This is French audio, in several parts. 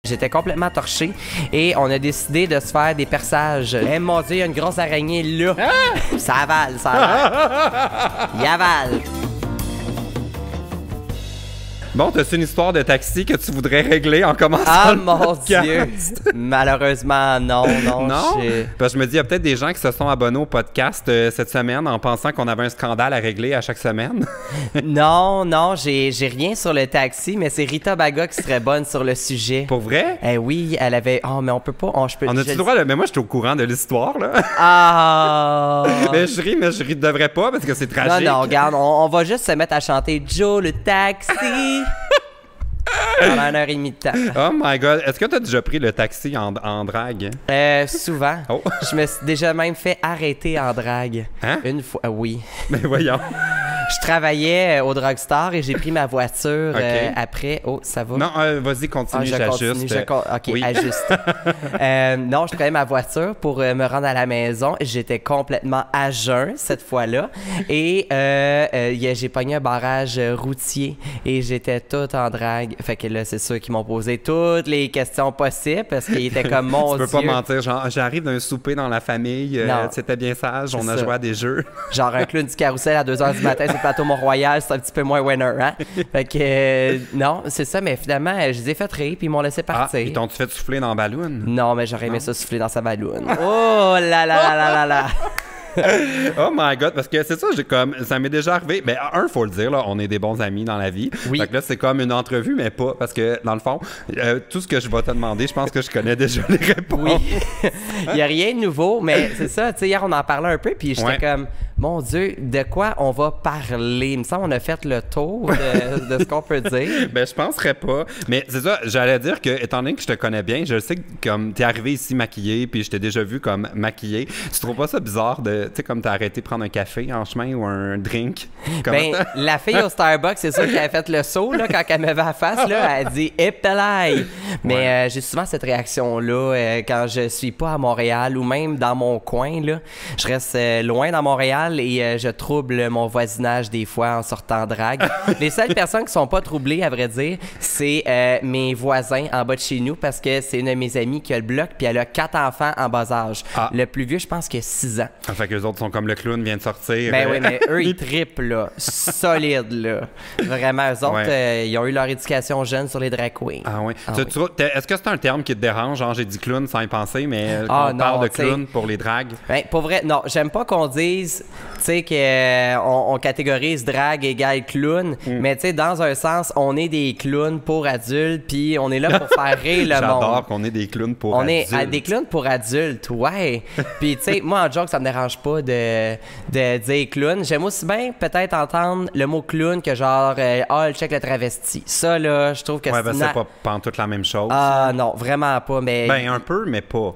J'étais complètement torché et on a décidé de se faire des perçages. Eh mon Dieu, il y a une grosse araignée là. Ça avale, ça avale. Il avale. Bon, t'as-tu une histoire de taxi que tu voudrais régler en commençant? Ah mon Dieu! Malheureusement, non. Non? Parce que je me dis, il y a peut-être des gens qui se sont abonnés au podcast cette semaine en pensant qu'on avait un scandale à régler à chaque semaine. Non, j'ai rien sur le taxi, mais c'est Rita Baga qui serait bonne sur le sujet. Pour vrai? Eh oui, elle avait... Oh, mais on peut pas... On a-tu le droit de... Mais moi, je suis au courant de l'histoire, là. Ah! Mais je ris, devrais pas parce que c'est tragique. Non, regarde, on va juste se mettre à chanter « Joe, le taxi ». Pendant 1h30 de temps. Oh my God. Est-ce que tu as déjà pris le taxi en drague? Souvent. Oh. Je me suis déjà même fait arrêter en drague. Hein? Une fois, oui. Mais voyons. Je travaillais au drugstore et j'ai pris ma voiture Okay. après. Oh, ça va? Non, vas-y, continue, j'ajuste. OK, Oui. ajuste. Non, je prenais ma voiture pour me rendre à la maison. J'étais complètement à jeun cette fois-là. Et j'ai pogné un barrage routier et j'étais toute en drague. Fait que là, c'est ceux qui m'ont posé toutes les questions possibles parce qu'ils étaient comme mon Tu Dieu. peux pas mentir, genre, j'arrive d'un souper dans la famille, c'était bien sage, on a joué à des jeux. Genre un clown du carrousel à 2h du matin sur le plateau Mont-Royal, c'est un petit peu moins winner, hein? Fait que non, c'est ça, mais finalement, je les ai fait rire puis ils m'ont laissé partir. Ils t'ont-tu fait souffler dans la balloune? Non, mais j'aurais aimé ça souffler dans sa balloune. Oh là là là là là là! Oh my God, parce que c'est ça, ça m'est déjà arrivé. Mais faut le dire, là, on est des bons amis dans la vie. Oui. Fait que là, c'est comme une entrevue, mais pas, parce que dans le fond, tout ce que je vais te demander, je pense que je connais déjà les réponses. Oui. Il n'y a rien de nouveau, mais c'est ça, tu sais, hier on en parlait un peu, puis j'étais comme, mon Dieu, de quoi on va parler? Il me semble qu'on a fait le tour de ce qu'on peut dire. Ben, je penserais pas. Mais c'est ça, j'allais dire que, étant donné que je te connais bien, je sais que comme t'es arrivé ici maquillé, puis je t'ai déjà vu comme maquillé, tu trouves pas ça bizarre de, tu sais, comme t'as arrêté de prendre un café en chemin ou un drink? Ben, la fille au Starbucks, c'est ça qui a fait le saut, là, quand elle me va à face, là, elle dit « Epelay ». Mais j'ai souvent cette réaction-là quand je suis pas à Montréal ou même dans mon coin, là. Je reste loin dans Montréal et je trouble mon voisinage des fois en sortant drague. Les seules personnes qui sont pas troublées, à vrai dire, c'est mes voisins en bas de chez nous parce que c'est une de mes amies qui a le bloc puis elle a 4 enfants en bas âge. Ah. Le plus vieux, je pense qu'il a 6 ans. Ah, fait que les autres sont comme le clown vient de sortir. Ben oui, mais eux, ils trippent, là. Solide, là. Vraiment, eux autres, ils ont eu leur éducation jeune sur les drag queens. Ah oui. Est-ce que c'est un terme qui te dérange? Genre, j'ai dit clown sans y penser, mais on parle de clown pour les dragues. Ben, pour vrai, non. J'aime pas qu'on dise, tu sais, qu'on catégorise drague égale clown, mais tu sais, dans un sens, on est des clowns pour adultes, puis on est là pour faire rire le monde. J'adore qu'on est des clowns pour adultes. On est des clowns pour adultes, ouais. Puis tu sais, moi, en joke, ça me dérange pas de dire clown. J'aime aussi bien peut-être entendre le mot clown que genre check le travesti. Ça, là, je trouve que c'est pas pantoute la même chose. Ah non, vraiment pas, mais... Ben, un peu, mais pas.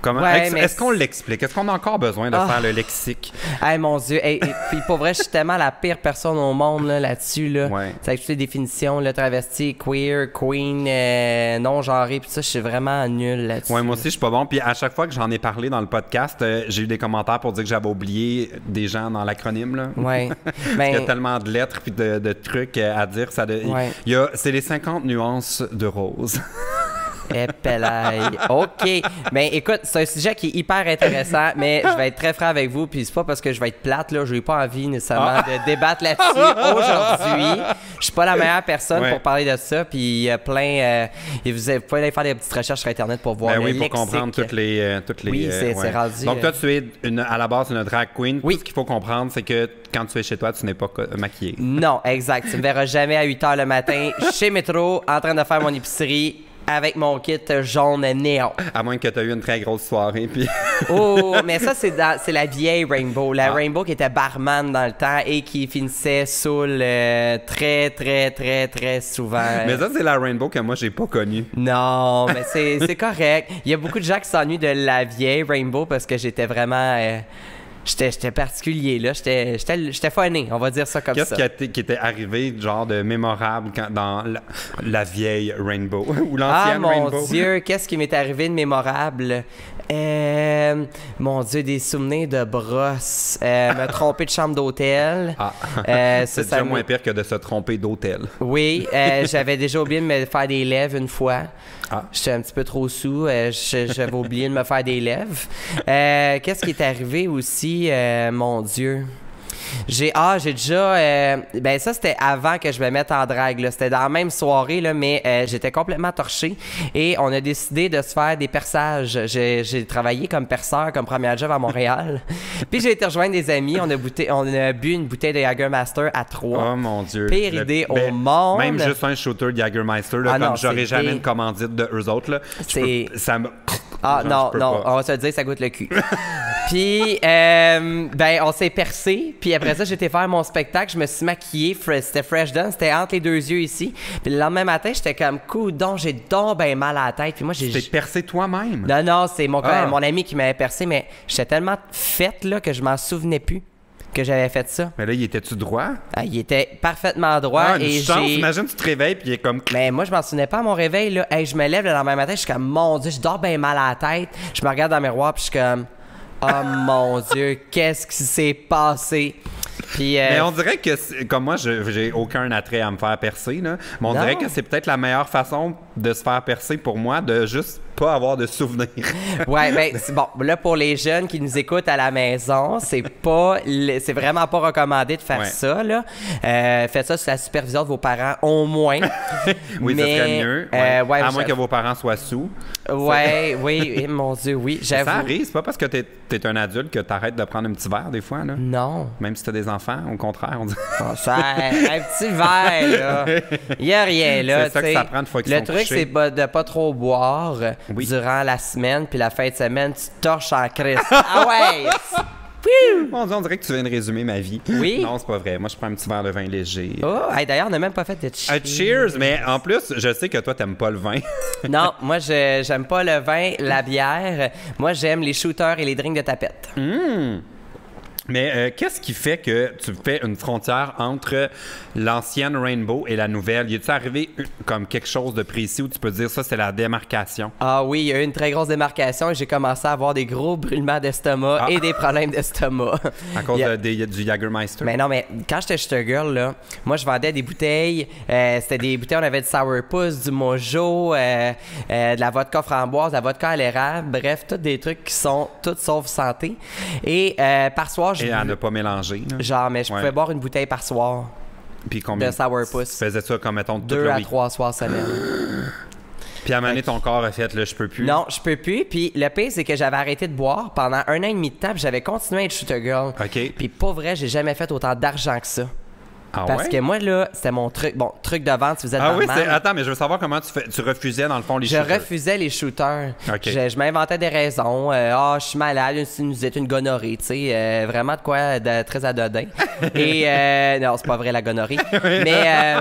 Comment, est-ce qu'on l'explique? Est-ce qu'on a encore besoin de faire le lexique? Hey, mon Dieu. Puis pour vrai, je suis tellement la pire personne au monde là-dessus. Là. C'est avec toutes les définitions, le travesti, queer, queen, non-genré, puis ça, je suis vraiment nul là-dessus. Ouais, moi aussi, je suis pas bon. Puis à chaque fois que j'en ai parlé dans le podcast, j'ai eu des commentaires pour dire que j'avais oublié des gens dans l'acronyme. Là. Ouais. Parce qu'il y a tellement de lettres puis de trucs à dire. C'est les 50 nuances de rose. Épelaye. OK. Ben écoute, c'est un sujet qui est hyper intéressant, mais je vais être très franc avec vous, puis c'est pas parce que je vais être plate, là, je n'ai pas envie nécessairement de débattre là-dessus aujourd'hui. Je suis pas la meilleure personne pour parler de ça, puis il y a plein... vous pouvez aller faire des petites recherches sur Internet pour voir le lexique. Pour comprendre toutes les oui, c'est rendu... Donc toi, tu es à la base une drag queen. Oui. Tout ce qu'il faut comprendre, c'est que quand tu es chez toi, tu n'es pas maquillée. Non, exact. Tu me verras jamais à 8h le matin chez Métro, en train de faire mon épicerie, avec mon kit jaune néon. À moins que tu aies eu une très grosse soirée. Puis... oh, mais ça, c'est la vieille Rainbow. La Rainbow qui était barman dans le temps et qui finissait saoul très, très, très, très souvent. Mais ça, c'est la Rainbow que moi, j'ai pas connue. Non, mais c'est correct. Il y a beaucoup de gens qui s'ennuient de la vieille Rainbow parce que j'étais vraiment... J'étais particulier, là. J'étais funny, on va dire ça comme ça. Qu'est-ce qui était arrivé, genre, de mémorable dans la vieille Rainbow ou Ah, l'ancienne mon Rainbow? Dieu, qu'est-ce qui m'est arrivé de mémorable? Mon Dieu, des souvenirs de brosse. Me tromper de chambre d'hôtel. Ah, c'est ça déjà moins pire que de se tromper d'hôtel. Oui, j'avais déjà oublié de me faire des lèvres une fois. Ah. J'étais un petit peu trop sous. J'avais oublié de me faire des lèvres. Qu'est-ce qui est arrivé aussi? Mon Dieu. J'ai déjà... ben ça, c'était avant que je me mette en drague. Là. C'était dans la même soirée, là, mais j'étais complètement torchée. Et on a décidé de se faire des perçages. J'ai travaillé comme perceur, comme première job à Montréal. Puis j'ai été rejoindre des amis. On a bu une bouteille de Jägermeister à 3. Oh mon Dieu. Pire idée au monde. Même juste un shooter de Jägermeister, là, comme j'aurais jamais une commandite de eux autres. Là, ça me... Ah non, on va se le dire, ça goûte le cul. Puis, ben, on s'est percé. Puis après ça, j'étais faire mon spectacle. Je me suis maquillée. C'était fresh done. C'était entre les deux yeux ici. Puis le lendemain matin, j'étais comme, coudonc, j'ai donc ben mal à la tête. Puis moi, j'ai... T'es percé toi-même? Non, c'est mon ami qui m'avait percé. Mais j'étais tellement faite, là, que je m'en souvenais plus que j'avais fait ça. Mais là, il était-tu droit? Ah, il était parfaitement droit. Ah, une chance. Imagine, tu te réveilles puis il est comme... Mais moi, je m'en souvenais pas à mon réveil, là. Hey, je me lève le lendemain matin, je suis comme, mon Dieu, je dors bien mal à la tête. Je me regarde dans le miroir puis je suis comme, oh mon Dieu, qu'est-ce qui s'est passé? Puis, mais on dirait que, comme moi, j'ai aucun attrait à me faire percer, là. Mais on dirait que c'est peut-être la meilleure façon de se faire percer pour moi, de juste pas avoir de souvenirs. Ouais, ben, c'est bon. Là, pour les jeunes qui nous écoutent à la maison, c'est vraiment pas recommandé de faire ça, là. Faites ça sous la supervision de vos parents, au moins. Oui, ça serait mieux. Ouais. À moins que vos parents soient sous. Ouais, oui, mon Dieu, oui. J'avoue. Ça arrive, c'est pas parce que t'es un adulte que t'arrêtes de prendre un petit verre, des fois, là. Non. Même si t'as des enfants, au contraire, on dit. Oh, ça, un petit verre, là. Il n'y a rien, là. C'est ça que ça prend une fois qu'ils sont couchés. Le truc, c'est de pas trop boire durant la semaine, puis la fin de semaine, tu torches en Christ. Ah ouais! On dirait que tu viens de résumer ma vie. Oui. Non, c'est pas vrai. Moi, je prends un petit verre de vin léger. Oh, hey, d'ailleurs, on n'a même pas fait de cheers. Cheers, mais en plus, je sais que toi, t'aimes pas le vin. Non, moi, j'aime pas le vin, la bière. Moi, j'aime les shooters et les drinks de tapette. Mais qu'est-ce qui fait que tu fais une frontière entre l'ancienne Rainbow et la nouvelle? Y est-il arrivé comme quelque chose de précis où tu peux dire ça, c'est la démarcation? Ah oui, il y a eu une très grosse démarcation et j'ai commencé à avoir des gros brûlements d'estomac et des problèmes d'estomac. À cause du Jägermeister? Mais non, mais quand j'étais Shooter Girl, là, moi, je vendais des bouteilles. C'était des bouteilles, on avait du Sourpuss, du Mojo, de la vodka framboise, de la vodka à l'érable. Bref, tous des trucs qui sont toutes sauf santé. Et par soir, et à ne pas mélanger. Là. Genre, mais je pouvais boire une bouteille par soir. Puis combien de Sourpuss. Tu faisais ça comme, mettons, 2 à 3 soirs semaine. Puis à un moment donné, ton corps a fait, là, je peux plus. Non, je peux plus. Puis le pire, c'est que j'avais arrêté de boire pendant 1 an et demi de temps. Puis j'avais continué à être Shooter Girl. OK. Puis pas vrai, j'ai jamais fait autant d'argent que ça. Ah Parce que moi, là, c'était mon truc. Bon, truc de vente, si vous êtes oui, attends, mais je veux savoir comment tu refusais, dans le fond, les shooters. Je refusais les shooters. Okay. Je m'inventais des raisons. Je suis malade, une sinusite, une gonorrhée, tu sais. Vraiment de quoi de très anodin. Et, non, c'est pas vrai, la gonorrhée. Mais,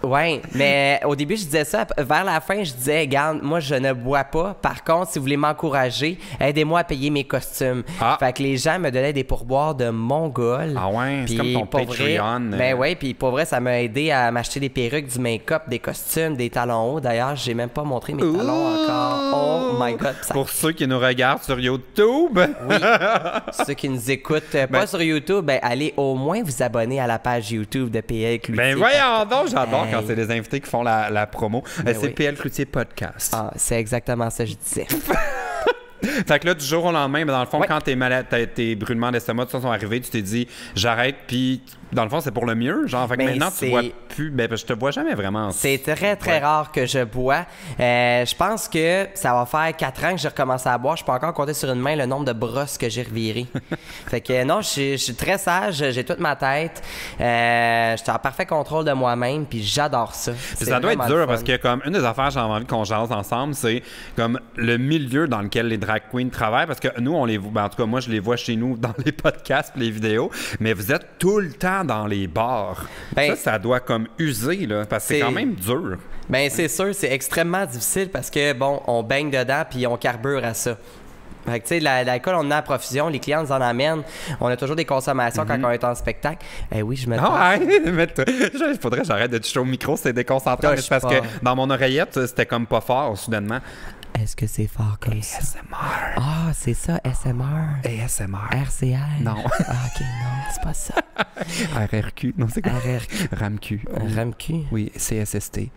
ouais, mais au début, je disais ça. Vers la fin, je disais, regarde, moi, je ne bois pas. Par contre, si vous voulez m'encourager, aidez-moi à payer mes costumes. Fait que les gens me donnaient des pourboires de Mongol. Ah ouais, c'est comme ton Patreon. Ben ouais, puis pour vrai, ça m'a aidé à m'acheter des perruques, du make-up, des costumes, des talons hauts. D'ailleurs, j'ai même pas montré mes talons encore. Oh my God. Pour ceux qui nous regardent sur YouTube. Oui. Ceux qui nous écoutent pas sur YouTube, ben allez au moins vous abonner à la page YouTube de PL Cloutier. Ben voyons donc, j'adore quand c'est des invités qui font la promo. C'est PL Cloutier Podcast. Ah, c'est exactement ça que je disais. Fait que là, du jour au lendemain, ben dans le fond, quand tes brûlements d'estomac sont arrivés, tu t'es dit, j'arrête, puis dans le fond, c'est pour le mieux. Genre, fait que maintenant, tu bois plus. Ben, je te vois jamais vraiment. C'est très, très rare que je bois. Je pense que ça va faire 4 ans que j'ai recommencé à boire. Je peux encore compter sur une main le nombre de brosses que j'ai revirées. Fait que non, je suis très sage. J'ai toute ma tête. Je suis en parfait contrôle de moi-même, puis j'adore ça. Puis ça doit être dur parce que, comme, une des affaires que j'ai envie qu'on jase ensemble, c'est comme le milieu dans lequel les drag queens travaillent. Parce que nous, on les voit. En tout cas, moi, je les vois chez nous dans les podcasts et les vidéos. Mais vous êtes tout le temps dans les bars. Ça doit comme user, là, parce que c'est quand même dur. Ben, c'est sûr, c'est extrêmement difficile parce que, bon, on baigne dedans puis on carbure à ça. Fait que, tu sais, l'alcool, on en a à profusion, les clients nous en amènent. On a toujours des consommations quand on est en spectacle. Eh oui, je me Il faudrait que j'arrête de toucher au micro, c'est déconcentrant. Mais c'est parce que dans mon oreillette, c'était comme pas fort, soudainement. Est-ce que c'est fort comme ça? ASMR. Ah, c'est ça, SMR. ASMR. RCR. Non. Ah, OK, non, c'est pas ça. RRQ. Non, c'est quoi? RRQ. RAMQ. RAMQ. Oui, CSST.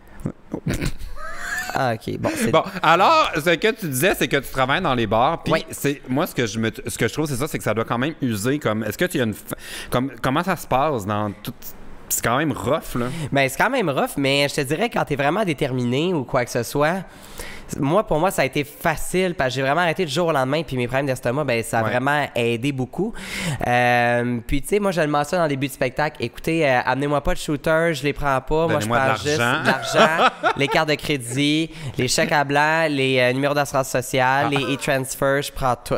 Ah, OK. Bon, Bon, alors, ce que tu disais, c'est que tu travailles dans les bars. Puis, Oui. moi, ce que je trouve, c'est ça, c'est que ça doit quand même user. Comme, est-ce que tu as comment ça se passe dans tout. C'est quand même rough, là. Ben, c'est quand même rough, mais je te dirais, quand t'es vraiment déterminé ou quoi que ce soit, pour moi, ça a été facile parce que j'ai vraiment arrêté du jour au lendemain. Puis mes problèmes d'estomac, ben, ça a vraiment aidé beaucoup. Puis, tu sais, moi, je le mentionne dans le début du spectacle. Écoutez, amenez-moi pas de shooter, je les prends pas. Moi, je prends juste de l'argent, les cartes de crédit, les chèques à blanc, les numéros d'assurance sociale, les e-transfers, je prends tout.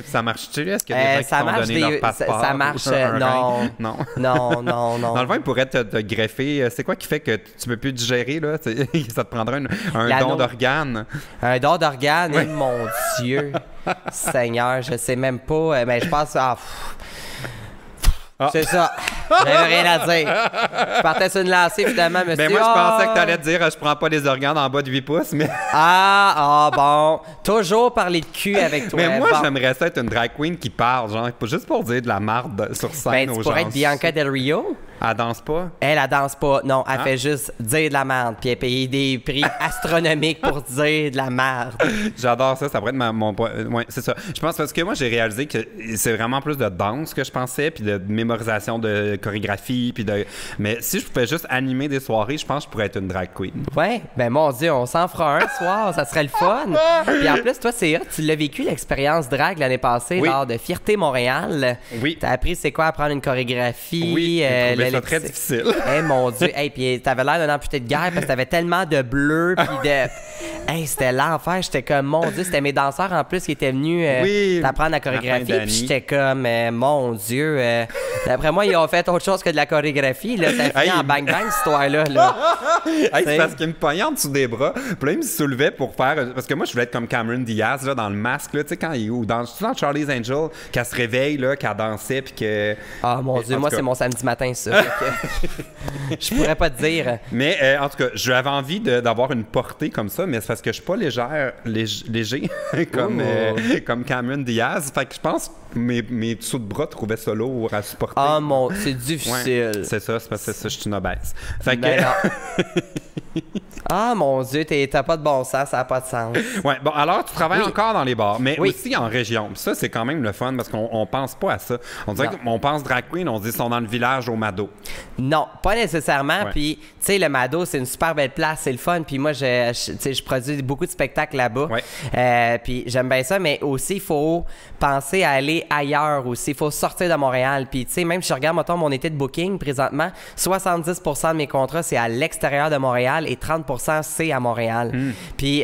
Ça marche-tu? Est-ce qu'il y a des gens qui t'ont donné leur passeport? Ça marche, non. Non. Dans le fond, ils pourraient te greffer. C'est quoi qui fait que tu peux plus digérer, là? Ça te prendrait un don d'organes. Un don d'organes? Oui. Mon Dieu! Seigneur, je sais même pas. Mais je pense... C'est ça. J'avais rien à dire. Je partais sur une lancée, finalement, monsieur. Ben moi, je pensais que tu allais te dire je prends pas les organes en bas de 8 pouces, mais... Bon. Toujours parler de cul avec toi. Mais moi, j'aimerais ça être une drag queen qui parle, genre, juste pour dire de la marde sur scène aux gens. Tu pourrais être Bianca Del Rio. Elle danse pas? Elle danse pas. Non, elle fait juste dire de la merde. Puis elle paye des prix astronomiques pour dire de la merde. J'adore ça. Ça pourrait être mon point. Ouais, c'est ça. Je pense parce que moi, j'ai réalisé que c'est vraiment plus de danse que je pensais, puis de mémorisation de chorégraphie, puis de... Mais si je pouvais juste animer des soirées, je pense que je pourrais être une drag queen. Ouais. Ben mon Dieu, on s'en fera un soir. Ça serait le fun. Puis en plus, toi, c'est tu l'as vécu, l'expérience drag l'année passée lors de Fierté Montréal. Oui. T'as appris c'est quoi apprendre une chorégraphie. Oui, c'est très difficile. Mon Dieu. Puis t'avais l'air d'un amputé de guerre parce que t'avais tellement de bleu puis de... c'était l'enfer. J'étais comme, mon Dieu, c'était mes danseurs en plus qui étaient venus t'apprendre la chorégraphie. Puis j'étais comme, mon Dieu. D'après moi, ils ont fait autre chose que de la chorégraphie. Là. Ça a fini en bang-bang, cette histoire-là. C'est parce qu'il me pognait en dessous des bras. Puis là, il me soulevait pour faire... Parce que moi, je voulais être comme Cameron Diaz là, dans le masque. Tu sais, quand il... Ou dans Charlie's Angel, qu'elle se réveille, là, qu'elle dansait, puis que... Mon Dieu, moi, c'est mon samedi matin, ça. Je pourrais pas te dire. Mais en tout cas, j'avais envie d'avoir une portée comme ça, mais c'est parce que je suis pas léger comme Cameron Diaz. Fait que je pense que mes dessous de bras trouvaient ça lourd à supporter. C'est difficile. Ouais, c'est ça, c'est parce que ça, je suis une obèse. Fait que... mon Dieu, t'as pas de bon sens, ça n'a pas de sens. Ouais, bon, alors tu travailles encore dans les bars, mais aussi en région. Puis ça, c'est quand même le fun parce qu'on pense pas à ça. On dirait qu'on pense drag queen, on se dit qu'ils sont dans le village au Mado. Non, pas nécessairement. Puis, tu sais, le Mado, c'est une super belle place, c'est le fun. Puis moi, je produis beaucoup de spectacles là-bas. Ouais. Puis j'aime bien ça, mais aussi, il faut penser à aller ailleurs aussi. Il faut sortir de Montréal. Puis, tu sais, même si je regarde, mettons, mon été de booking présentement, 70% de mes contrats, c'est à l'extérieur de Montréal et 30% c'est à Montréal. Puis,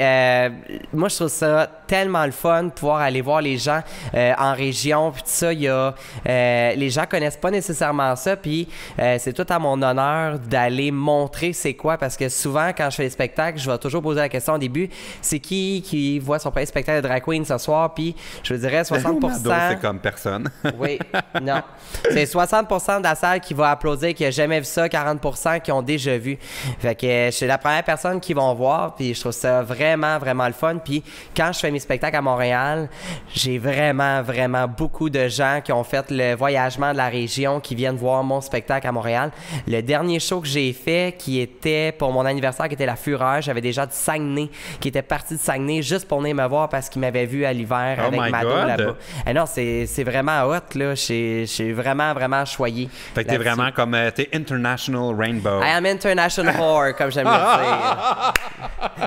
moi, je trouve ça tellement le fun de pouvoir aller voir les gens en région. Puis tout ça, les gens connaissent pas nécessairement ça. Puis, c'est tout à mon honneur d'aller montrer c'est quoi. Parce que souvent, quand je fais des spectacles, je vais toujours poser la question au début, c'est qui voit son premier spectacle de drag queen ce soir? Puis, je dirais 60%. C'est comme personne. Oui, non. C'est 60% de la salle qui va applaudir, qui a jamais vu ça, 40% qui ont déjà vu. Fait que je suis la première personne qui vont voir, puis je trouve ça vraiment, vraiment le fun. Puis quand je fais mes spectacles à Montréal, j'ai vraiment, vraiment beaucoup de gens qui ont fait le voyagement de la région, qui viennent voir mon spectacle à Montréal. Le dernier show que j'ai fait, qui était pour mon anniversaire, qui était La Fureur, j'avais des gens du Saguenay qui étaient partis de Saguenay juste pour venir me voir parce qu'ils m'avaient vu à l'hiver avec Mado là-bas. Et non, c'est vraiment hot, là. Je suis vraiment, vraiment choyé. Fait que t'es vraiment comme... t'es International Rainbow. I am International Whore, comme j'aime le dire.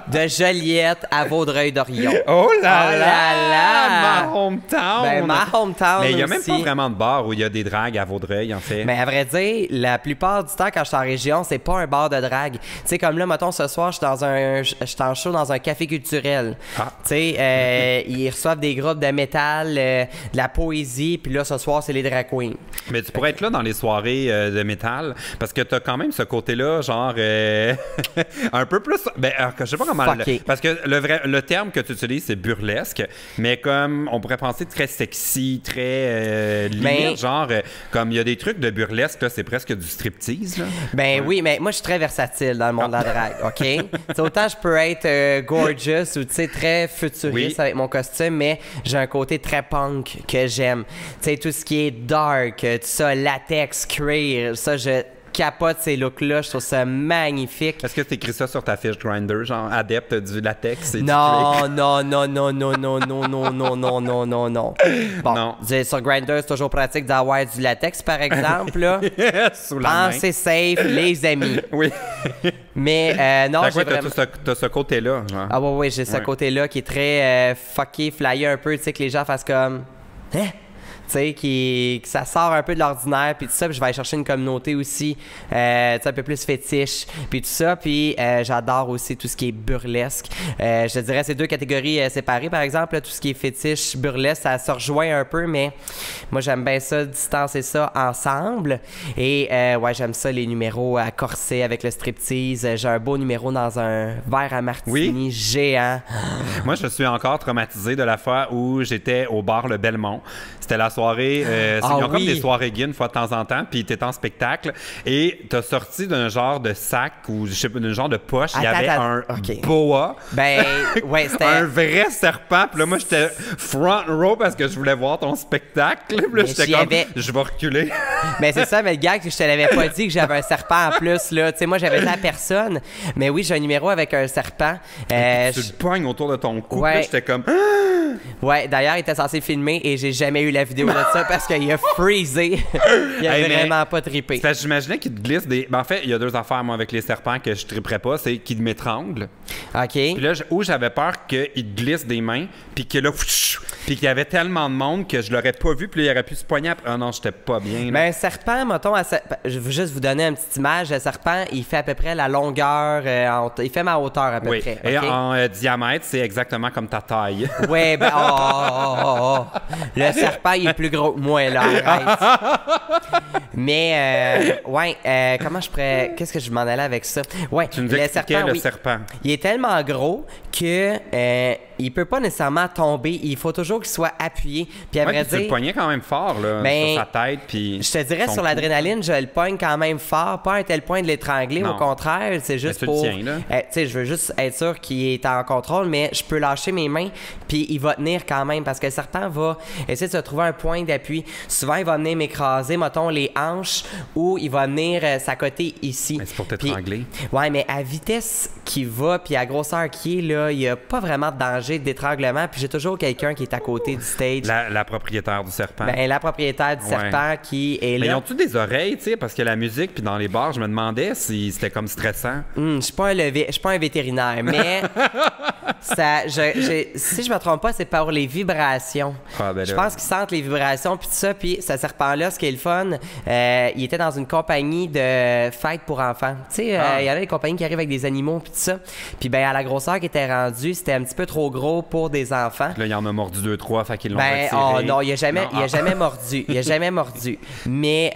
De Joliette à Vaudreuil-Dorion. Oh là là! Ma hometown! Ben, ma hometown. Mais il n'y a même pas vraiment de bar où il y a des dragues à Vaudreuil, en fait. Mais à vrai dire, la plupart du temps, quand je suis en région, c'est pas un bar de drague. Tu sais, comme là, mettons, ce soir, je suis en show dans un café culturel. Tu sais, ils reçoivent des groupes de métal, de la poésie, puis là, ce soir, c'est les drag queens. Mais tu pourrais être là dans les soirées de métal, parce que t'as quand même ce côté-là, genre, un peu plus... Ben, je sais pas comment... Parce que le terme que tu utilises, c'est burlesque, mais comme on pourrait penser très sexy, très limite, genre, comme il y a des trucs de burlesque, là, c'est presque du striptease. Là. Ben oui, mais moi, je suis très versatile dans le monde de la drague, OK? T'sais, autant je peux être gorgeous ou très futuriste avec mon costume, mais j'ai un côté très punk que j'aime. Tu sais, tout ce qui est dark, tout ça, latex, cuir, ça, je capote ces looks-là, je trouve ça magnifique. Est-ce que tu écris ça sur ta fiche Grindr, genre adepte du latex et non, non, non, non, non, non, non, non, non, non, non, non, non. Bon, non. Sur Grindr, c'est toujours pratique d'avoir du latex, par exemple, là. Sous la main. Pensez safe, les amis. Oui. Mais non, j'ai vraiment... T'as ce côté-là, genre. Ah ouais, j'ai ce côté-là qui est très fucké, flyé un peu, tu sais, que les gens fassent comme... Hein? Tu sais, que ça sort un peu de l'ordinaire, puis tout ça, puis je vais aller chercher une communauté aussi, tu sais, un peu plus fétiche, puis tout ça, puis j'adore aussi tout ce qui est burlesque. Je te dirais, ces deux catégories séparées, par exemple, là, tout ce qui est fétiche, burlesque, ça se rejoint un peu, mais moi, j'aime bien ça, distancer ça ensemble, et ouais, j'aime ça, les numéros à corset avec le striptease. J'ai un beau numéro dans un verre à martini géant. Moi, je suis encore traumatisé de la fois où j'étais au bar Le Belmont. C'était la soirée. Ils ont comme des soirées gays une fois de temps en temps, puis t'es en spectacle et t'as sorti d'un genre de sac ou je sais pas, d'un genre de poche. Il y avait un boa. Ben, ouais, c'était. Un vrai serpent. Puis là, moi, j'étais front row parce que je voulais voir ton spectacle. Puis là, j'étais comme, je vais reculer. Mais c'est ça, mais le gars, je te l'avais pas dit que j'avais un serpent en plus, là. Tu sais, moi, j'avais dit à personne. Mais oui, j'ai un numéro avec un serpent. Tu le pognes autour de ton cou. Ouais. Là, j'étais comme. Ouais, d'ailleurs, il était censé filmer et j'ai jamais eu la vidéo de ça parce qu'il a freezé. Il a vraiment pas trippé. Parce que j'imaginais qu'il te glisse des. Ben, en fait, il y a deux affaires, moi, avec les serpents que je tripperais pas. C'est qu'il m'étrangle. OK. Puis là, où j'avais peur qu'il te glisse des mains, puis que là, puis qu'il y avait tellement de monde que je l'aurais pas vu, puis là, il aurait pu se poigner après. Ah non, j'étais pas bien. Là. Ben, un serpent, mettons, je veux juste vous donner une petite image. Le serpent, il fait à peu près la longueur, il fait ma hauteur à peu près. Et okay? en diamètre, c'est exactement comme ta taille. Ouais, ben, le serpent, il est plus gros que moi, là, arrête. Mais, ouais, comment je pourrais... Qu'est-ce que je m'en allais avec ça? Ouais, tu nous expliquais le serpent. Il est tellement gros que il peut pas nécessairement tomber. Il faut toujours qu'il soit appuyé. Puis à vrai dire... Tu le pognais quand même fort, là, sur sa tête, puis... Je te dirais, sur l'adrénaline, je le pogne quand même fort. Pas à un tel point de l'étrangler, au contraire. C'est juste pour... Tu sais, je veux juste être sûr qu'il est en contrôle, mais je peux lâcher mes mains, puis il va tenir quand même, parce que le serpent va essayer de se trouver un point d'appui. Souvent, il va venir m'écraser, mettons, les hanches, ou il va venir s'accoter ici. Mais c'est pour t'étrangler. Ouais, mais à vitesse qu'il va, puis à grosseur qu'il est, là, il n'y a pas vraiment de danger d'étranglement, puis j'ai toujours quelqu'un qui est à côté du stage. La propriétaire du serpent. Ben, la propriétaire du serpent qui est là. Mais ils ont-tu des oreilles, tu sais, parce que la musique, puis dans les bars, je me demandais si c'était comme stressant. Je suis pas un vétérinaire, mais ça, si je me trompe pas, c'est par les vibrations. Je pense qu'ils sentent les vibrations, puis tout ça, puis ce serpent-là, ce qui est le fun, il était dans une compagnie de fêtes pour enfants. Tu sais, il y en a des compagnies qui arrivent avec des animaux, puis tout ça. Puis ben à la grosseur qui était rendue, c'était un petit peu trop gros pour des enfants. Là, il en a mordu 2-3, fait qu'ils l'ont retiré. Oh non, il a jamais mordu. Il a jamais mordu. Mais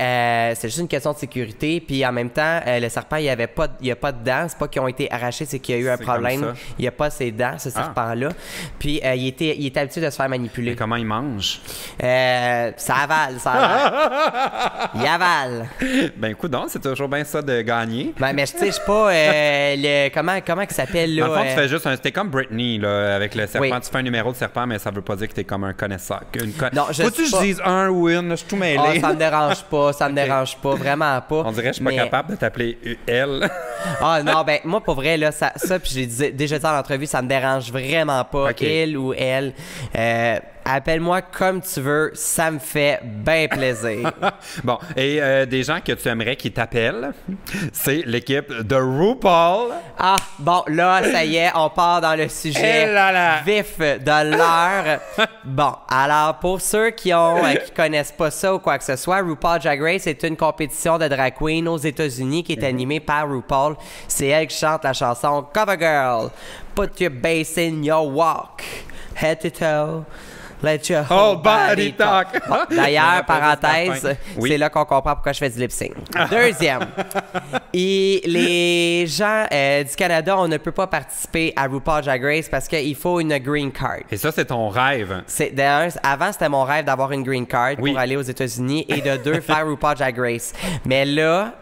c'est juste une question de sécurité. Puis en même temps, le serpent, il a pas de dents. C'est pas qu'ils ont été arrachés, c'est qu'il y a eu un problème. Il n'y a pas ses dents, ce serpent-là. Puis il était habitué de se faire manipuler. Mais comment il mange? Ça avale. Il avale. Ben écoute donc, c'est toujours bien ça de gagner. Ben, mais tu sais, je sais pas comment il s'appelle là. Dans le fond, tu fais juste c'était comme Britney là, avec le serpent. Oui. Tu fais un numéro de serpent, mais ça veut pas dire que t'es comme un connaisseur. Non, faut-tu que je dise un ou une? Je suis tout mêlé. Ça me dérange pas, vraiment pas. On dirait que je suis pas capable de t'appeler elle. Non, ben moi pour vrai là, ça puis je l'ai déjà dit en entrevue, ça me dérange vraiment pas, il ou elle. Appelle-moi comme tu veux, ça me fait bien plaisir. Bon, et des gens que tu aimerais qui t'appellent, c'est l'équipe de RuPaul. Ah, bon, là, ça y est, on part dans le sujet vif de l'heure. Bon, alors, pour ceux qui connaissent pas ça ou quoi que ce soit, RuPaul Drag Race est une compétition de drag queen aux États-Unis qui est animée par RuPaul. C'est elle qui chante la chanson Cover Girl. Put your bass in your walk, head to toe. Let your whole body talk. Bon, d'ailleurs, On va pas parenthèse, juste la fin. Oui. c'est là qu'on comprend pourquoi je fais du lip sync. Deuxième, et les gens du Canada, on ne peut pas participer à RuPaul Drag Race parce qu'il faut une green card. Et ça, c'est ton rêve. D'ailleurs, avant, c'était mon rêve d'avoir une green card Oui. pour aller aux États-Unis et de deux, faire RuPaul Drag Race. Mais là,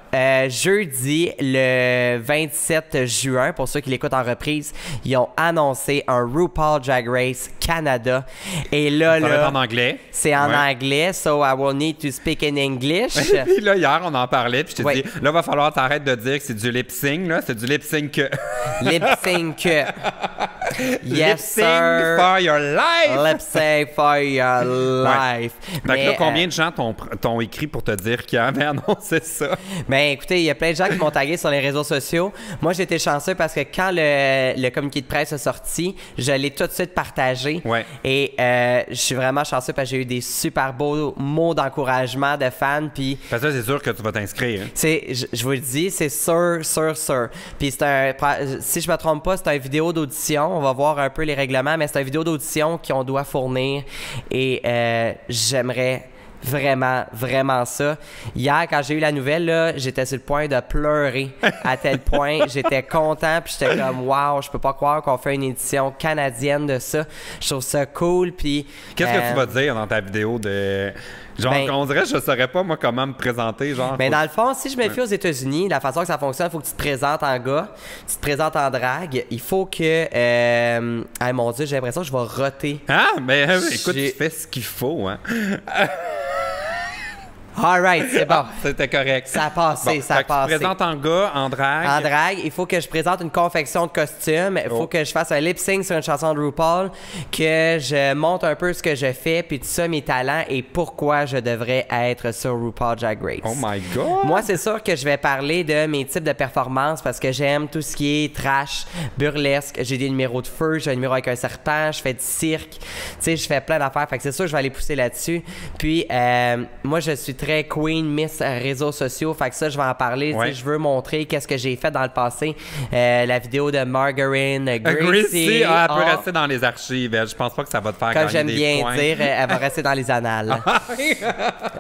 jeudi, le 27 juin, pour ceux qui l'écoutent en reprise, ils ont annoncé un RuPaul Drag Race Canada. Et là, Ça va être en anglais. c'est en Ouais. anglais, so I will need to speak in English. Puis là, hier, on en parlait, puis je te Oui. dis, là, va falloir t'arrêter de dire que c'est du lip sync, là, c'est du lip sync. Lip sync. Lip Yes, sync sir. for your life. Lip sync for your life. Fait que là, Mais, combien de gens t'ont écrit pour te dire qu'ils avaient annoncé ça? Ben écoutez, il y a plein de gens qui m'ont tagué sur les réseaux sociaux. Moi, j'étais chanceux parce que quand le communiqué de presse est sorti, je l'ai tout de suite partagé. Ouais. Et je suis vraiment chanceux parce que j'ai eu des super beaux mots d'encouragement de fans. Puis Parce que là, c'est sûr que tu vas t'inscrire. Hein. je vous le dis, c'est sûr. Puis si je me trompe pas, c'est une vidéo d'audition. On va voir un peu les règlements, mais c'est une vidéo d'audition qu'on doit fournir. Et j'aimerais vraiment ça. Hier, quand j'ai eu la nouvelle, là, j'étais sur le point de pleurer à tel point. J'étais content, puis j'étais comme « Wow, je peux pas croire qu'on fait une édition canadienne de ça. » Je trouve ça cool, puis... Qu'est-ce que tu vas dire dans ta vidéo de... Genre, Ben- on dirait, je saurais pas, moi, comment me présenter, genre... Mais dans le fond, si je me fie aux États-Unis, la façon que ça fonctionne, il faut que tu te présentes en gars, tu te présentes en drague. Il faut que... Ah mon Dieu, j'ai l'impression que je vais roter. Ah, mais écoute, J'ai- tu fais ce qu'il faut, hein. Alright, c'est bon. C'était correct. Ça a passé, Bon, ça fait a que tu te passé. présentes en gars, en drague. En drague, il faut que je présente une confection de costumes. Il faut Oh. que je fasse un lip sync sur une chanson de RuPaul, que je montre un peu ce que je fais, puis tout ça, mes talents et pourquoi je devrais être sur RuPaul Drag Race. Oh my God! Moi, c'est sûr que je vais parler de mes types de performances parce que j'aime tout ce qui est trash, burlesque. J'ai des numéros de feu, j'ai un numéro avec un serpent, je fais du cirque. Tu sais, je fais plein d'affaires. Fait que c'est sûr que je vais aller pousser là-dessus. Puis, moi, je suis très queen, miss réseaux sociaux. Fait que ça, je vais en parler. Tu sais, Ouais. je veux montrer qu'est-ce que j'ai fait dans le passé. La vidéo de Margarine Gracie. Gracie, elle peut Ah, rester dans les archives. Je pense pas que ça va te faire comme gagner j'aime des bien points. dire, elle va rester dans les annales.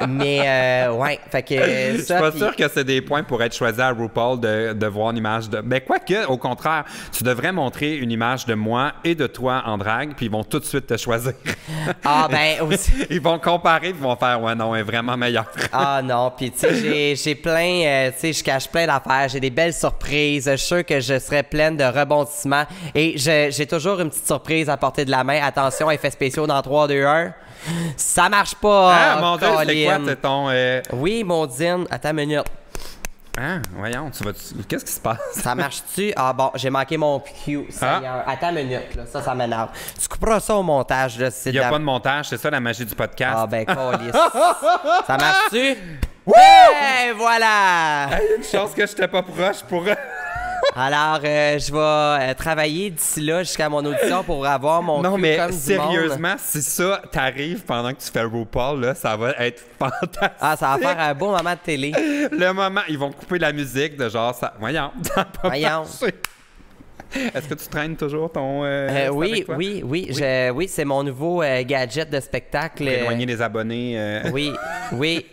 Mais, ouais, fait que Je suis ça. pas puis- sûr que c'est des points pour être choisi à RuPaul de voir une image de... Mais quoique, au contraire, tu devrais montrer une image de moi et de toi en drague, puis ils vont tout de suite te choisir. Ah, ben, aussi. Ils vont comparer, puis ils vont faire « Ouais, non, elle est vraiment meilleure. » Ah non, puis tu sais, j'ai plein, tu sais, je cache plein d'affaires, j'ai des belles surprises, je suis sûr que je serai pleine de rebondissements et j'ai toujours une petite surprise à portée de la main. Attention, effets spéciaux dans 3, 2, 1. Ça marche pas! Ah, mon Dieu, c'est quoi? Colin. C'est ton... Oui, Mondine, attends une minute. Ah, voyons, qu'est-ce qui se passe? Ça marche-tu? Ah bon, j'ai manqué mon cue, Seigneur. Attends une minute, là, ça m'énerve. Tu couperas ça au montage, là, c'est Il n'y a pas de montage, c'est ça la magie du podcast. Ah ben, câlisse. Ça marche-tu? Ouais, voilà! Hey, une chance que je n'étais pas proche pour... Alors, je vais travailler d'ici là jusqu'à mon audition pour avoir mon Non, cul mais comme du monde. sérieusement, si ça t'arrive pendant que tu fais RuPaul, là, ça va être fantastique. Ah, ça va faire un beau moment de télé. Le moment, ils vont couper la musique de genre, ça... Voyons, ça a pas Voyons. marché. Est-ce que tu traînes toujours ton... Oui, avec toi? oui, oui, c'est mon nouveau gadget de spectacle. Pour éloigner les abonnés. Oui,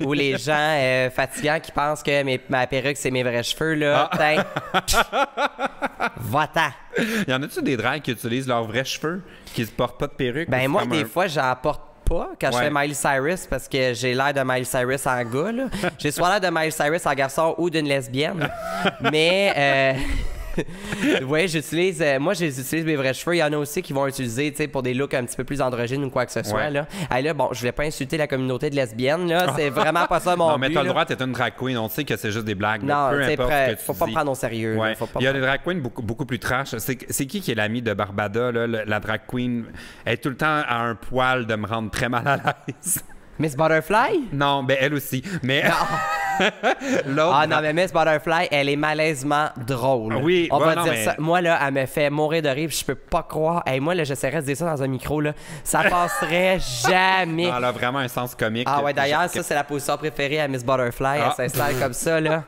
où les gens fatigants qui pensent que ma perruque, c'est mes vrais cheveux, là. Tiens. Va-t'en. Y en a-tu des drags qui utilisent leurs vrais cheveux, qui se portent pas de perruque? Ben ou moi, c'est comme des fois, j'en porte pas quand je Ouais. fais Miley Cyrus parce que j'ai l'air de Miley Cyrus en gars, là. J'ai soit l'air de Miley Cyrus en garçon ou d'une lesbienne. Mais... oui, j'utilise. Moi, j'utilise mes vrais cheveux. Il y en a aussi qui vont utiliser, tu sais, pour des looks un petit peu plus androgynes ou quoi que ce soit. Ouais. Là. Hey, là, bon, je voulais pas insulter la communauté de lesbiennes. Là, c'est vraiment pas ça mon Non, mais but. t'as le là. droit, t'es une drag queen. On sait que c'est juste des blagues. là. Non, Peu tu sais, importe ce que tu faut pas me dis. prendre au sérieux. là. Ouais. Faut pas Il y a me- des drag queens beaucoup plus trash. C'est qui est l'ami de Barbada, là, la drag queen? Elle est tout le temps à un poil de me rendre très mal à l'aise. Miss Butterfly? Non, ben elle aussi. Mais l'autre. Ah non, mais Miss Butterfly, elle est malaisement drôle. Oui, on ouais, va non, dire mais- ça. Moi, là, elle me fait mourir de rire. Puis je peux pas croire. Hey, moi, là, j'essaierais de dire ça dans un micro. Là. Ça passerait jamais. Non, elle a vraiment un sens comique. Ah ouais, d'ailleurs, ça, c'est la position préférée à Miss Butterfly. Ah. Elle s'installe comme ça, là.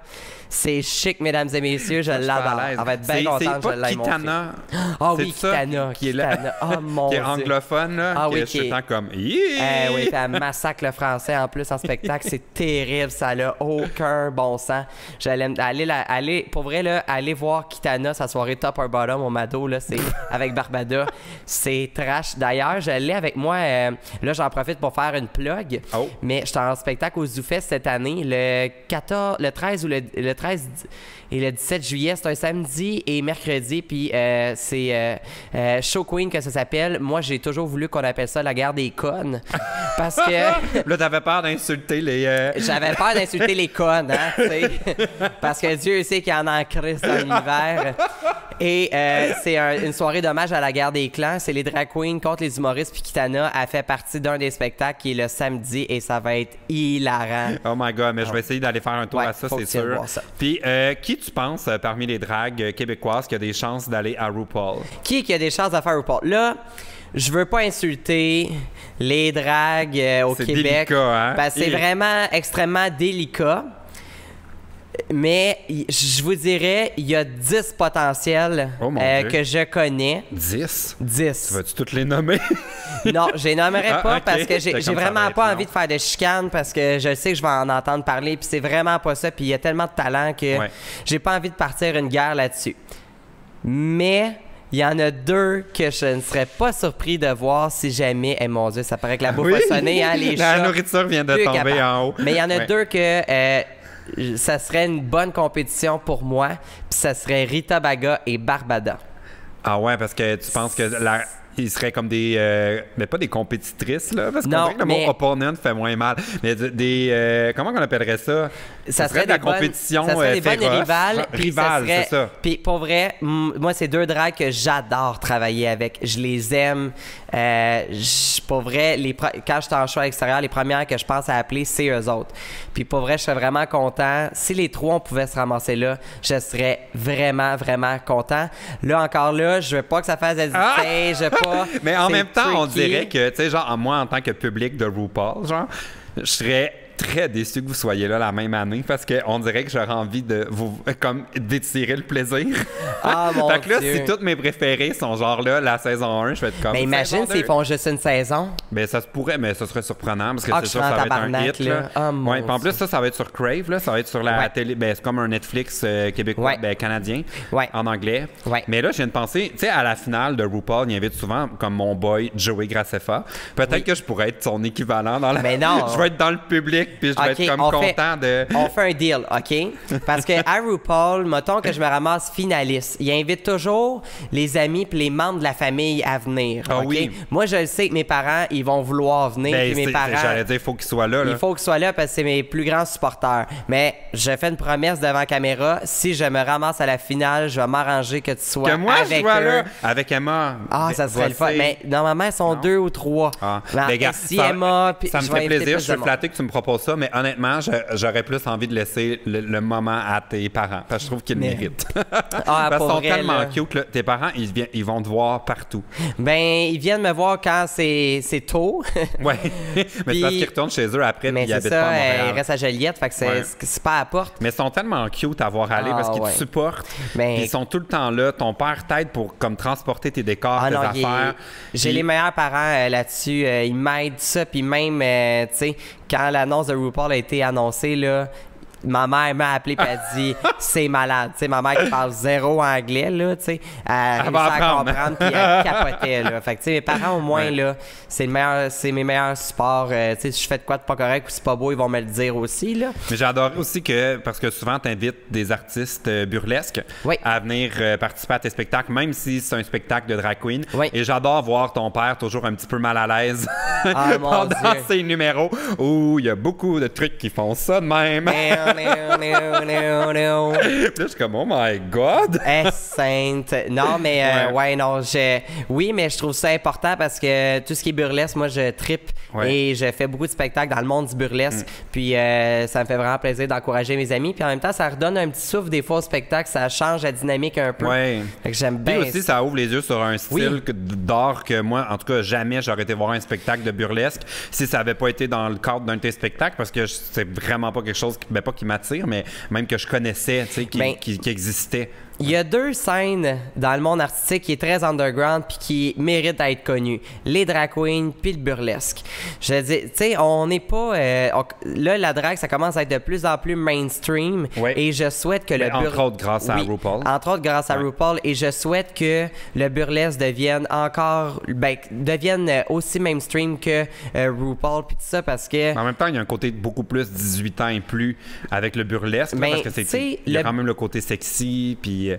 C'est chic, mesdames et messieurs, je l'adore. Elle va être bien contente, je l'aime, mon fils. Ah oui, Kitana. Qui est là, oh mon qui est Dieu. anglophone, là. Ah qui oui, est tout le temps comme... Yeah! Oui, puis elle massacre le français en plus en spectacle. C'est terrible, ça n'a aucun bon sens. J'allais aller, pour vrai, là, aller voir Kitana, sa soirée top or bottom au Mado, là, c'est avec Barbada. C'est trash. D'ailleurs, je l'ai avec moi. Là, j'en profite pour faire une plug. Oh. Mais j'étais en spectacle au ZooFest cette année, le 13 ou le 13 et le 17 juillet. C'est un samedi et mercredi. Puis c'est Show Queen que ça s'appelle. Moi, j'ai toujours voulu qu'on appelle ça la guerre des connes. Parce que... Là, t'avais peur d'insulter les... J'avais peur d'insulter les connes, hein, tu sais. Parce que Dieu sait qu'il y en a en crise dans l'univers. Et c'est une soirée d'hommage à la guerre des clans. C'est les drag queens contre les humoristes. Puis Kitana a fait partie d'un des spectacles qui est le samedi et ça va être hilarant. Oh my God, mais je vais essayer d'aller faire un tour à ça, c'est sûr. Puis qui tu penses parmi les dragues québécoises qui a des chances d'aller à RuPaul? Qui a des chances de faire RuPaul? Là, je veux pas insulter les dragues au Québec. C'est délicat, hein? Parce que c'est vraiment extrêmement délicat. Mais je vous dirais, il y a 10 potentiels que je connais. 10? 10. Tu vas-tu toutes les nommer? Non, je les nommerai pas parce que j'ai vraiment pas envie de de faire de chicane parce que je sais que je vais en entendre parler puis c'est vraiment pas ça puis il y a tellement de talent que j'ai pas envie de partir une guerre là-dessus. Mais... il y en a 2 que je ne serais pas surpris de voir si jamais... Eh mon Dieu, ça paraît que la bouffe a sonné, hein, les chats. La nourriture vient de tomber en haut. Mais il y en a 2 que ça serait une bonne compétition pour moi. Puis ça serait Rita Baga et Barbada. Ah ouais, parce que tu penses que ils seraient comme des... mais pas des compétitrices, là, parce qu'on dirait que le mot opponent fait moins mal. Mais des... comment on appellerait ça? Ça serait de la compétition ça serait des bonnes rivales. Rivales, c'est ça. Puis pour vrai, moi, c'est 2 drags que j'adore travailler avec. Je les aime. Pour vrai, quand je suis en show à l'extérieur, les premières que je pense à appeler, c'est eux autres. Puis pour vrai, je serais vraiment content. Si les 3, on pouvait se ramasser là, je serais vraiment, vraiment content. Là, encore là, je veux pas que ça fasse hésiter. Je veux pas... Mais en même temps, on dirait que, tu sais, genre, moi, en tant que public de RuPaul, genre, je serais très déçu que vous soyez là la même année parce qu'on dirait que j'aurais envie de vous comme d'étirer le plaisir. Ah mon Fait que là, Dieu. si toutes mes préférées sont genre là, la saison 1, je vais être comme... Mais imagine s'ils font juste une saison. Ben ça se pourrait, mais ça serait surprenant parce que c'est sûr sûr que ça va être un hit. Là. Ouais, en plus, ça va être sur Crave, là, ça va être sur la télé. Ben, c'est comme un Netflix québécois, canadien, en anglais. Ouais. Mais là, je viens de penser, tu sais, à la finale de RuPaul, il invite souvent comme mon boy Joey Graceffa. Peut-être que je pourrais être son équivalent dans la... Mais non. Je vais être dans le public puis je vais être comme content de... On fait un deal, OK? Parce que à RuPaul, mettons que je me ramasse finaliste, il invite toujours les amis puis les membres de la famille à venir, Ah OK? oui. Moi, je le sais que mes parents, ils vont vouloir venir, Ben, puis mes parents... J'allais dire, il faut qu'ils soient là. Il faut qu'ils soient là parce que c'est mes plus grands supporters. Mais je fais une promesse devant caméra, si je me ramasse à la finale, je vais m'arranger que tu sois que moi, avec je sois eux. là, avec Emma. Ah, ça serait le fun. Mais normalement, ils sont 2 ou 3. Ah. Mais gars, si Emma, puis ça me je vais fait inviter plaisir, plus je de suis monde. flatté que tu me proposes ça, mais honnêtement, j'aurais plus envie de laisser le moment à tes parents, parce que je trouve qu'ils le méritent. Ah, parce qu'ils sont vrai, tellement là. cute, là. Tes parents, ils vont te voir partout. Ben, ils viennent me voir quand c'est tôt. Ouais, mais c'est parce qu'ils retournent chez eux après, puis Mais ils c'est habitent ça, pas à Montréal. ils restent à Joliette, fait que c'est pas à la porte. Mais ils sont tellement cute à voir aller parce qu'ils te supportent. Ben, Ils sont tout le temps là. Ton père t'aide pour comme transporter tes décors, tes affaires. J'ai les meilleurs parents là-dessus. Ils m'aident ça, puis même, tu sais, quand l'annonce de RuPaul a été annoncée, là, ma mère m'a appelé et elle a dit c'est malade. Tu sais, ma mère qui parle 0 anglais, là, tu sais, elle va réussit à apprendre. comprendre puis elle capotait, là. Fait que, tu sais, mes parents, au moins, là, c'est mes meilleurs supports. Tu sais, si je fais de quoi de pas correct ou c'est pas beau, ils vont me le dire aussi, là. Mais j'adore aussi que, parce que souvent, tu invites des artistes burlesques à venir participer à tes spectacles, même si c'est un spectacle de drag queen. Oui. Et j'adore voir ton père toujours un petit peu mal à l'aise mon pendant Dieu. ses numéros où il y a beaucoup de trucs qui font ça de même. Puis là, je suis comme, oh my God! Sainte. Non, mais non, oui, mais je trouve ça important parce que tout ce qui est burlesque, moi, je trippe et je fais beaucoup de spectacles dans le monde du burlesque. Puis ça me fait vraiment plaisir d'encourager mes amis. Puis en même temps, ça redonne un petit souffle des fois au spectacle, ça change la dynamique un peu. Ouais. Fait que j'aime Puis bien. aussi, ça ouvre les yeux sur un style d'art que moi, en tout cas, jamais j'aurais été voir un spectacle de burlesque si ça avait pas été dans le cadre d'un de tes spectacles parce que c'est vraiment pas quelque chose qui qui m'attire, mais même que je connaissais, tu sais, qui existait. Il y a 2 scènes dans le monde artistique qui est très underground puis qui méritent d'être connues. Les drag queens puis le burlesque. Je dis, tu sais, on n'est pas... là, la drague, ça commence à être de plus en plus mainstream. Ouais. Et je souhaite que Entre autres, grâce à RuPaul. Entre autres, grâce à RuPaul. Et je souhaite que le burlesque devienne aussi mainstream que RuPaul puis tout ça parce que... En même temps, il y a un côté beaucoup plus 18 ans et plus avec le burlesque. Là, parce que il y a quand même le côté sexy, puis...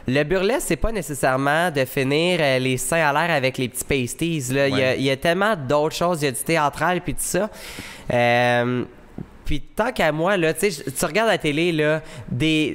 Le burlesque, c'est pas nécessairement de finir les seins à l'air avec les petits pasties. Là. Ouais. Il y a tellement d'autres choses. Il y a du théâtral puis tout ça. Puis tant qu'à moi, là, tu regardes la télé, là,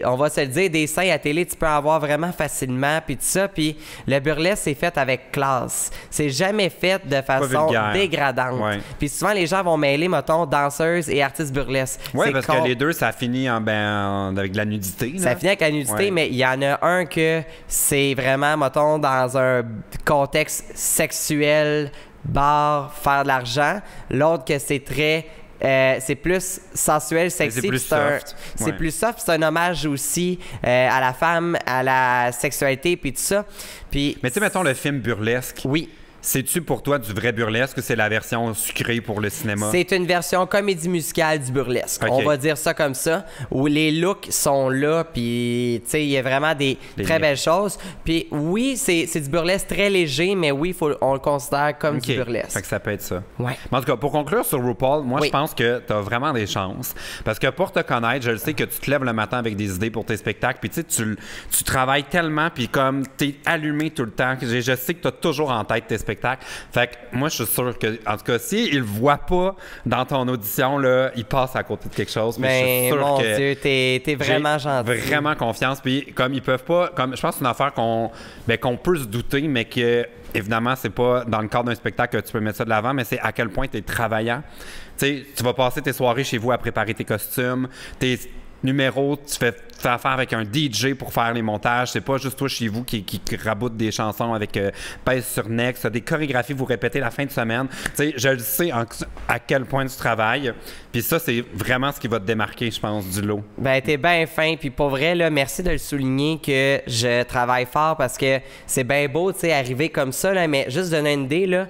on va se le dire, des seins à télé, tu peux en avoir vraiment facilement, puis tout ça. Puis le burlesque, c'est fait avec classe. C'est jamais fait de façon dégradante. Ouais. Puis souvent, les gens vont mêler, mettons, danseuses et artistes burlesques. Oui, parce que les deux, ça finit avec de la nudité. Là. Ça finit avec la nudité, mais il y en a un que c'est vraiment, mettons, dans un contexte sexuel, bar, faire de l'argent. L'autre que c'est très... c'est plus sensuel, sexy. C'est plus soft. C'est plus soft. C'est un hommage aussi à la femme, à la sexualité, puis tout ça. Puis, mais tu sais, mettons le film Burlesque. Oui. C'est-tu pour toi du vrai burlesque ou c'est la version sucrée pour le cinéma? C'est une version comédie musicale du burlesque. Okay. On va dire ça comme ça, où les looks sont là, puis tu sais, il y a vraiment des très belles choses. Puis oui, c'est du burlesque très léger, mais oui, on le considère comme du burlesque. Fait que ça peut être ça. Ouais. Mais en tout cas, pour conclure sur RuPaul, moi, je pense que tu as vraiment des chances. Parce que pour te connaître, je le sais que tu te lèves le matin avec des idées pour tes spectacles, puis tu sais, tu travailles tellement, puis comme tu es allumé tout le temps, je sais que tu as toujours en tête tes spectacles. Fait que moi, je suis sûr que, en tout cas, s'il ne le voit pas dans ton audition, là, il passe à côté de quelque chose. Mais je suis sûr mon que Dieu, t'es vraiment gentil. Vraiment confiance. Puis comme ils peuvent pas, comme je pense que c'est une affaire qu'on peut se douter, mais que évidemment, c'est pas dans le cadre d'un spectacle que tu peux mettre ça de l'avant, mais c'est à quel point tu es travaillant. Tu sais, tu vas passer tes soirées chez vous à préparer tes costumes, tes numéros, tu fais affaire avec un DJ pour faire les montages. C'est pas juste toi chez vous qui raboute des chansons avec pèse sur next. Des chorégraphies, vous répétez la fin de semaine. Tu sais, je le sais à quel point tu travailles. Puis ça, c'est vraiment ce qui va te démarquer, je pense, du lot. Ben, t'es bien fin. Puis pour vrai, là, merci de le souligner que je travaille fort parce que c'est bien beau, tu sais, arriver comme ça, là, mais juste donner une idée, là,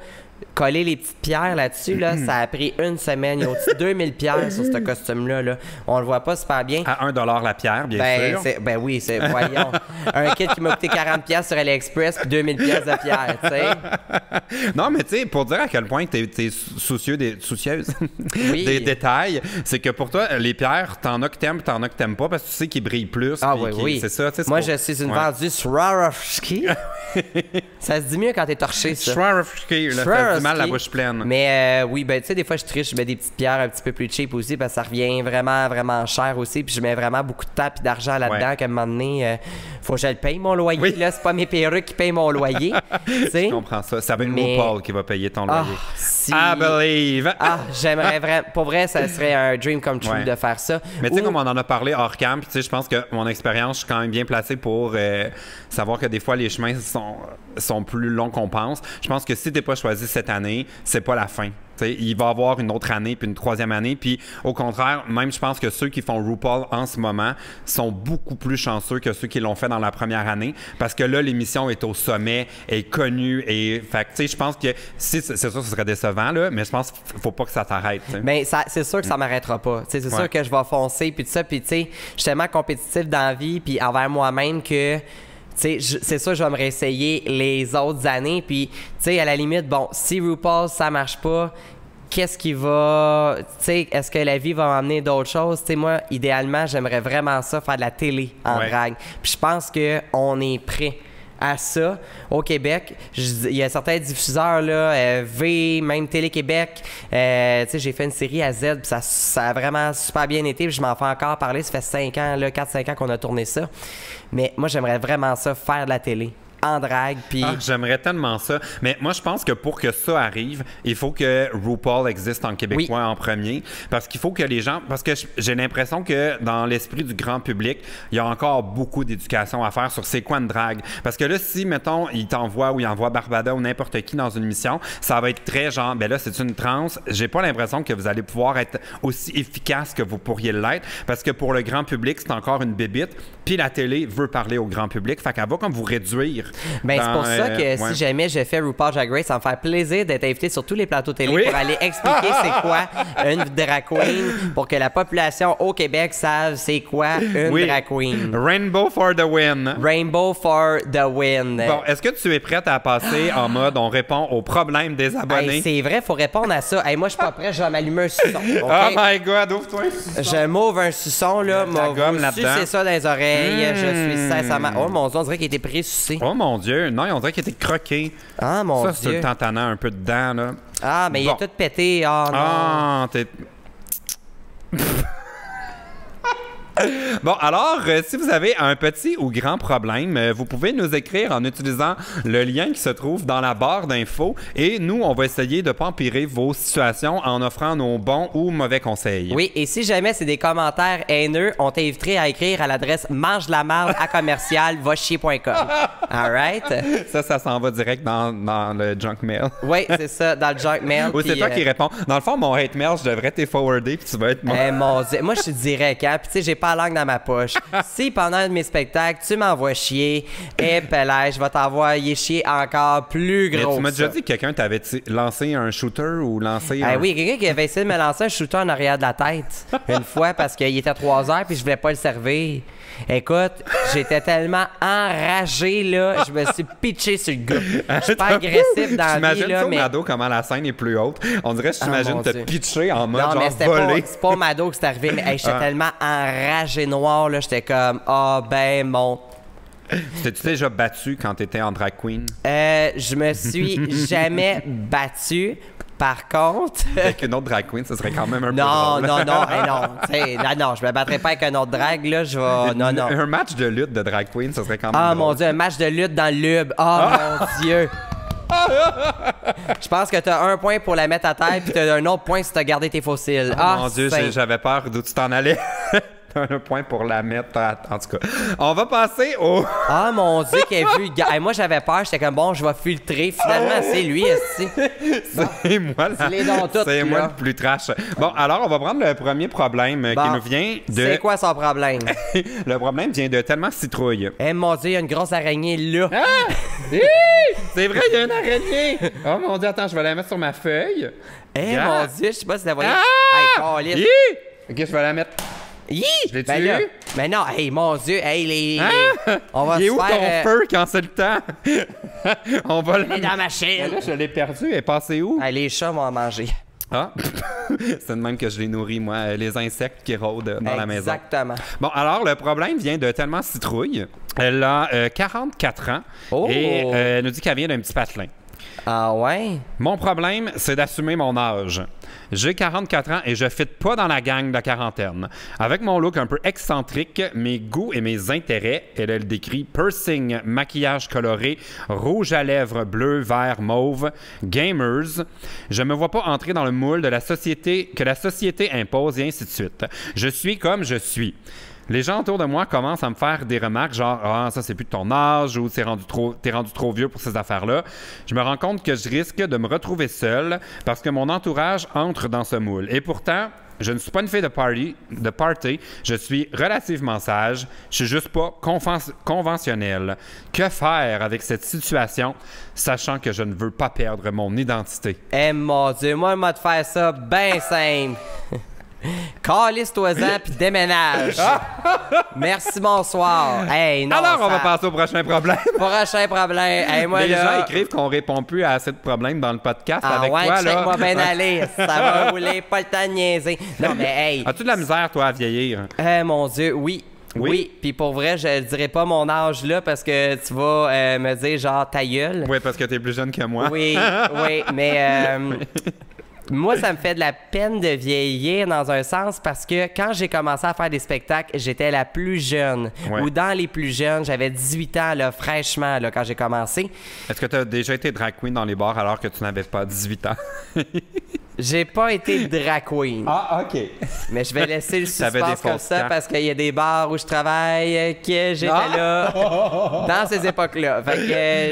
coller les petites pierres là-dessus, là, ça a pris une semaine. Il y a au-dessus de 2000 pierres sur ce costume-là. Là. On le voit pas super bien. À 1$ la pierre, bien sûr. Ben oui, voyons. Un kit qui m'a coûté 40$ sur AliExpress puis 2000$ de pierre, tu sais. Non, mais tu sais, pour dire à quel point t'es soucieuse des détails, c'est que pour toi, les pierres, t'en as que t'aimes, t'en as que t'aimes pas parce que tu sais qu'ils brillent plus. Ah oui. C'est ça. Moi, je suis une vendue Swarovski. Ça se dit mieux quand t'es torché, ça. Swarovski, ça fait du mal la bouche pleine. Mais oui, ben tu sais, des fois, je triche, je mets des petites pierres un petit peu plus cheap aussi parce que ça revient vraiment, vraiment cher aussi. Puis je mets vraiment beaucoup de temps et d'argent là-dedans qu'à un moment donné, faut que je le paye, mon loyer. Oui. Là, c'est pas mes perruques qui payent mon loyer. Je comprends ça. C'est avec RuPaul qui va payer ton loyer. I believe! J'aimerais vraiment... Pour vrai, ça serait un dream come true de faire ça. Mais tu sais, comme on en a parlé hors cam, tu sais, je pense que mon expérience, je suis quand même bien placé pour savoir que des fois, les chemins sont plus longs qu'on pense. Je pense que si t'es pas choisi cette année, c'est pas la fin. T'sais, il va y avoir une autre année puis une troisième année. Puis au contraire, même je pense que ceux qui font RuPaul en ce moment sont beaucoup plus chanceux que ceux qui l'ont fait dans la première année parce que là, l'émission est au sommet, est connue. Et fait tu sais, je pense que c'est sûr que ce serait décevant, là, mais je pense qu'il faut pas que ça t'arrête. Mais c'est sûr que ça m'arrêtera pas. C'est sûr que je vais foncer puis tout ça. Puis tu sais, je suis tellement compétitif dans la vie puis envers moi-même que... c'est sûr, je vais me réessayer les autres années. Puis, tu sais, à la limite, bon, si RuPaul, ça marche pas, qu'est-ce qui va... Tu sais, est-ce que la vie va m'emmener d'autres choses? Tu sais, moi, idéalement, j'aimerais vraiment ça, faire de la télé en drague. Puis je pense qu'on est prêt à ça au Québec. Il y a certains diffuseurs, là, même Télé-Québec. Tu sais, j'ai fait une série à Z, puis ça a vraiment super bien été, puis je m'en fais encore parler. Ça fait 5 ans, là, 4-5 ans qu'on a tourné ça. Mais moi, j'aimerais vraiment ça, faire de la télé en drague. Puis... Ah, j'aimerais tellement ça. Mais moi, je pense que pour que ça arrive, il faut que RuPaul existe en québécois en premier. Parce qu'il faut que les gens... Parce que j'ai l'impression que dans l'esprit du grand public, il y a encore beaucoup d'éducation à faire sur c'est quoi une drague. Parce que là, si, mettons, il t'envoie ou il envoie Barbada ou n'importe qui dans une émission, ça va être très genre, ben là, c'est une trans. J'ai pas l'impression que vous allez pouvoir être aussi efficace que vous pourriez l'être. Parce que pour le grand public, c'est encore une bébite. Puis la télé veut parler au grand public. Fait qu'elle va comme vous réduire. Ben, c'est pour ça que si jamais je fais RuPaul Drag Race, ça me fait plaisir d'être invité sur tous les plateaux télé pour aller expliquer c'est quoi une drag queen pour que la population au Québec sache c'est quoi une drag queen. Rainbow for the win. Rainbow for the win. Bon, est-ce que tu es prête à passer en mode on répond aux problèmes des abonnés? Hey, c'est vrai, faut répondre à ça. Hey, moi, je suis pas prêt, je vais m'allumer un suçon. Okay? Oh my God, ouvre-toi un suçon. Je m'ouvre un suçon, là. La gomme là-dedans. C'est ça dans les oreilles. Je suis sincèrement... Oh mon Dieu, on dirait qu'il était pré-sucé. Oh mon Dieu, non, on dirait qu'il était croqué. Ah mon Dieu. Ça, c'est le temps tannant un peu dedans, là. Ah, mais il est tout pété. Oh non. Ah, t'es... Bon, alors, si vous avez un petit ou grand problème, vous pouvez nous écrire en utilisant le lien qui se trouve dans la barre d'infos et nous, on va essayer de pas empirer vos situations en offrant nos bons ou mauvais conseils. Oui, et si jamais c'est des commentaires haineux, on t'inviterait à écrire à l'adresse mangelamarde@commercial-vachier.com. All right? Ça s'en va direct dans le junk mail. Oui, c'est ça, dans le junk mail. Ou c'est toi qui réponds. Dans le fond, mon hate mail, je devrais t'y forwarder puis tu vas être mon Dieu. Moi, je suis direct, hein? Puis tu sais, j'ai pas la langue dans ma poche. Si pendant un de mes spectacles, tu m'envoies chier, je vais t'envoyer chier encore plus gros. Mais tu m'as déjà dit que quelqu'un t'avait lancé un shooter ou lancé Oui, quelqu'un qui avait essayé de me lancer un shooter en arrière de la tête une fois parce qu'il était 3 heures puis je voulais pas le servir. Écoute, j'étais tellement enragé, là. Je me suis pitché sur le gars. Je suis pas agressif dans la vie, là, mais... Mado, comment la scène est plus haute. On dirait que je t'imagine te pitcher en mode genre volé. C'est pas Mado que c'est arrivé, mais j'étais tellement enragé noir, là. J'étais comme, ben, mon... T'es-tu déjà battu quand t'étais en drag queen? Je me suis jamais battu. Par contre... Avec une autre drag queen, ce serait quand même un peu drôle. Non, je me battrais pas avec un autre drag, là, je vais... Non. Un match de lutte de drag queen, ce serait quand même drôle. Mon Dieu, un match de lutte dans le lube. Mon Dieu. Je pense que t'as un point pour la mettre à terre, puis t'as un autre point si t'as gardé tes fossiles. Mon Dieu, j'avais peur d'où tu t'en allais. Un point pour la mettre. En tout cas, on va passer au... mon Dieu, qu'elle est vulgaire. Moi, j'avais peur. J'étais comme, bon, je vais filtrer. Finalement, c'est lui, aussi. C'est moi, c'est moi le plus trash. Bon, alors, on va prendre le premier problème qui nous vient de... C'est quoi son problème? Le problème vient de tellement citrouille. Mon Dieu, il y a une grosse araignée là. C'est vrai, il y a une araignée. Oh mon Dieu, attends, je vais la mettre sur ma feuille. Mon Dieu, je sais pas si la voyez. Ok, je vais la mettre... Je l'ai-tu eu? Mais non, mon Dieu, on va il est où ton feu quand c'est le temps? On va le... dans ma chaîne. Là, je l'ai perdu. Elle est passée où? Les chats vont en manger. C'est de même que je les nourris, moi. Les insectes qui rôdent dans la maison. Exactement. Bon, alors, le problème vient de tellement citrouille. Elle a 44 ans et elle nous dit qu'elle vient d'un petit patelin. Ah ouais? Mon problème, c'est d'assumer mon âge. J'ai 44 ans et je fit pas dans la gang de la quarantaine. Avec mon look un peu excentrique, mes goûts et mes intérêts, elle le décrit piercing, maquillage coloré, rouge à lèvres bleu, vert, mauve, gamers. Je me vois pas entrer dans le moule de la société que la société impose et ainsi de suite. Je suis comme je suis. Les gens autour de moi commencent à me faire des remarques genre « Ah, ça, c'est plus de ton âge » ou « T'es rendu trop vieux pour ces affaires-là ». Je me rends compte que je risque de me retrouver seul parce que mon entourage entre dans ce moule. Et pourtant, je ne suis pas une fille de party, je suis relativement sage, je suis juste pas conventionnel. Que faire avec cette situation, sachant que je ne veux pas perdre mon identité? Mon Dieu, moi, je vais te faire ça bien simple. Calisse-toi-en puis déménage. Merci, bonsoir. Non, alors, on va passer au prochain problème. Prochain problème. Moi, les gens écrivent qu'on répond plus à assez de problèmes dans le podcast avec toi. Check-moi bien aller. Ça va rouler, pas le temps de niaiser. Non, mais as-tu de la misère, toi, à vieillir? Mon Dieu, oui. Oui, puis pour vrai, je dirais pas mon âge là parce que tu vas me dire genre ta gueule. Oui, parce que t'es plus jeune que moi. Oui, mais Moi, ça me fait de la peine de vieillir dans un sens parce que quand j'ai commencé à faire des spectacles, j'étais la plus jeune. Ouais. Ou dans les plus jeunes, j'avais 18 ans, là, fraîchement, là, quand j'ai commencé. Est-ce que tu as déjà été drag queen dans les bars alors que tu n'avais pas 18 ans? J'ai pas été drag queen. Ah, OK. Mais je vais laisser le T'avais des suspense comme fausses ça cartes. parce qu'il y a des bars où je travaille que j'étais là dans ces époques-là. Fait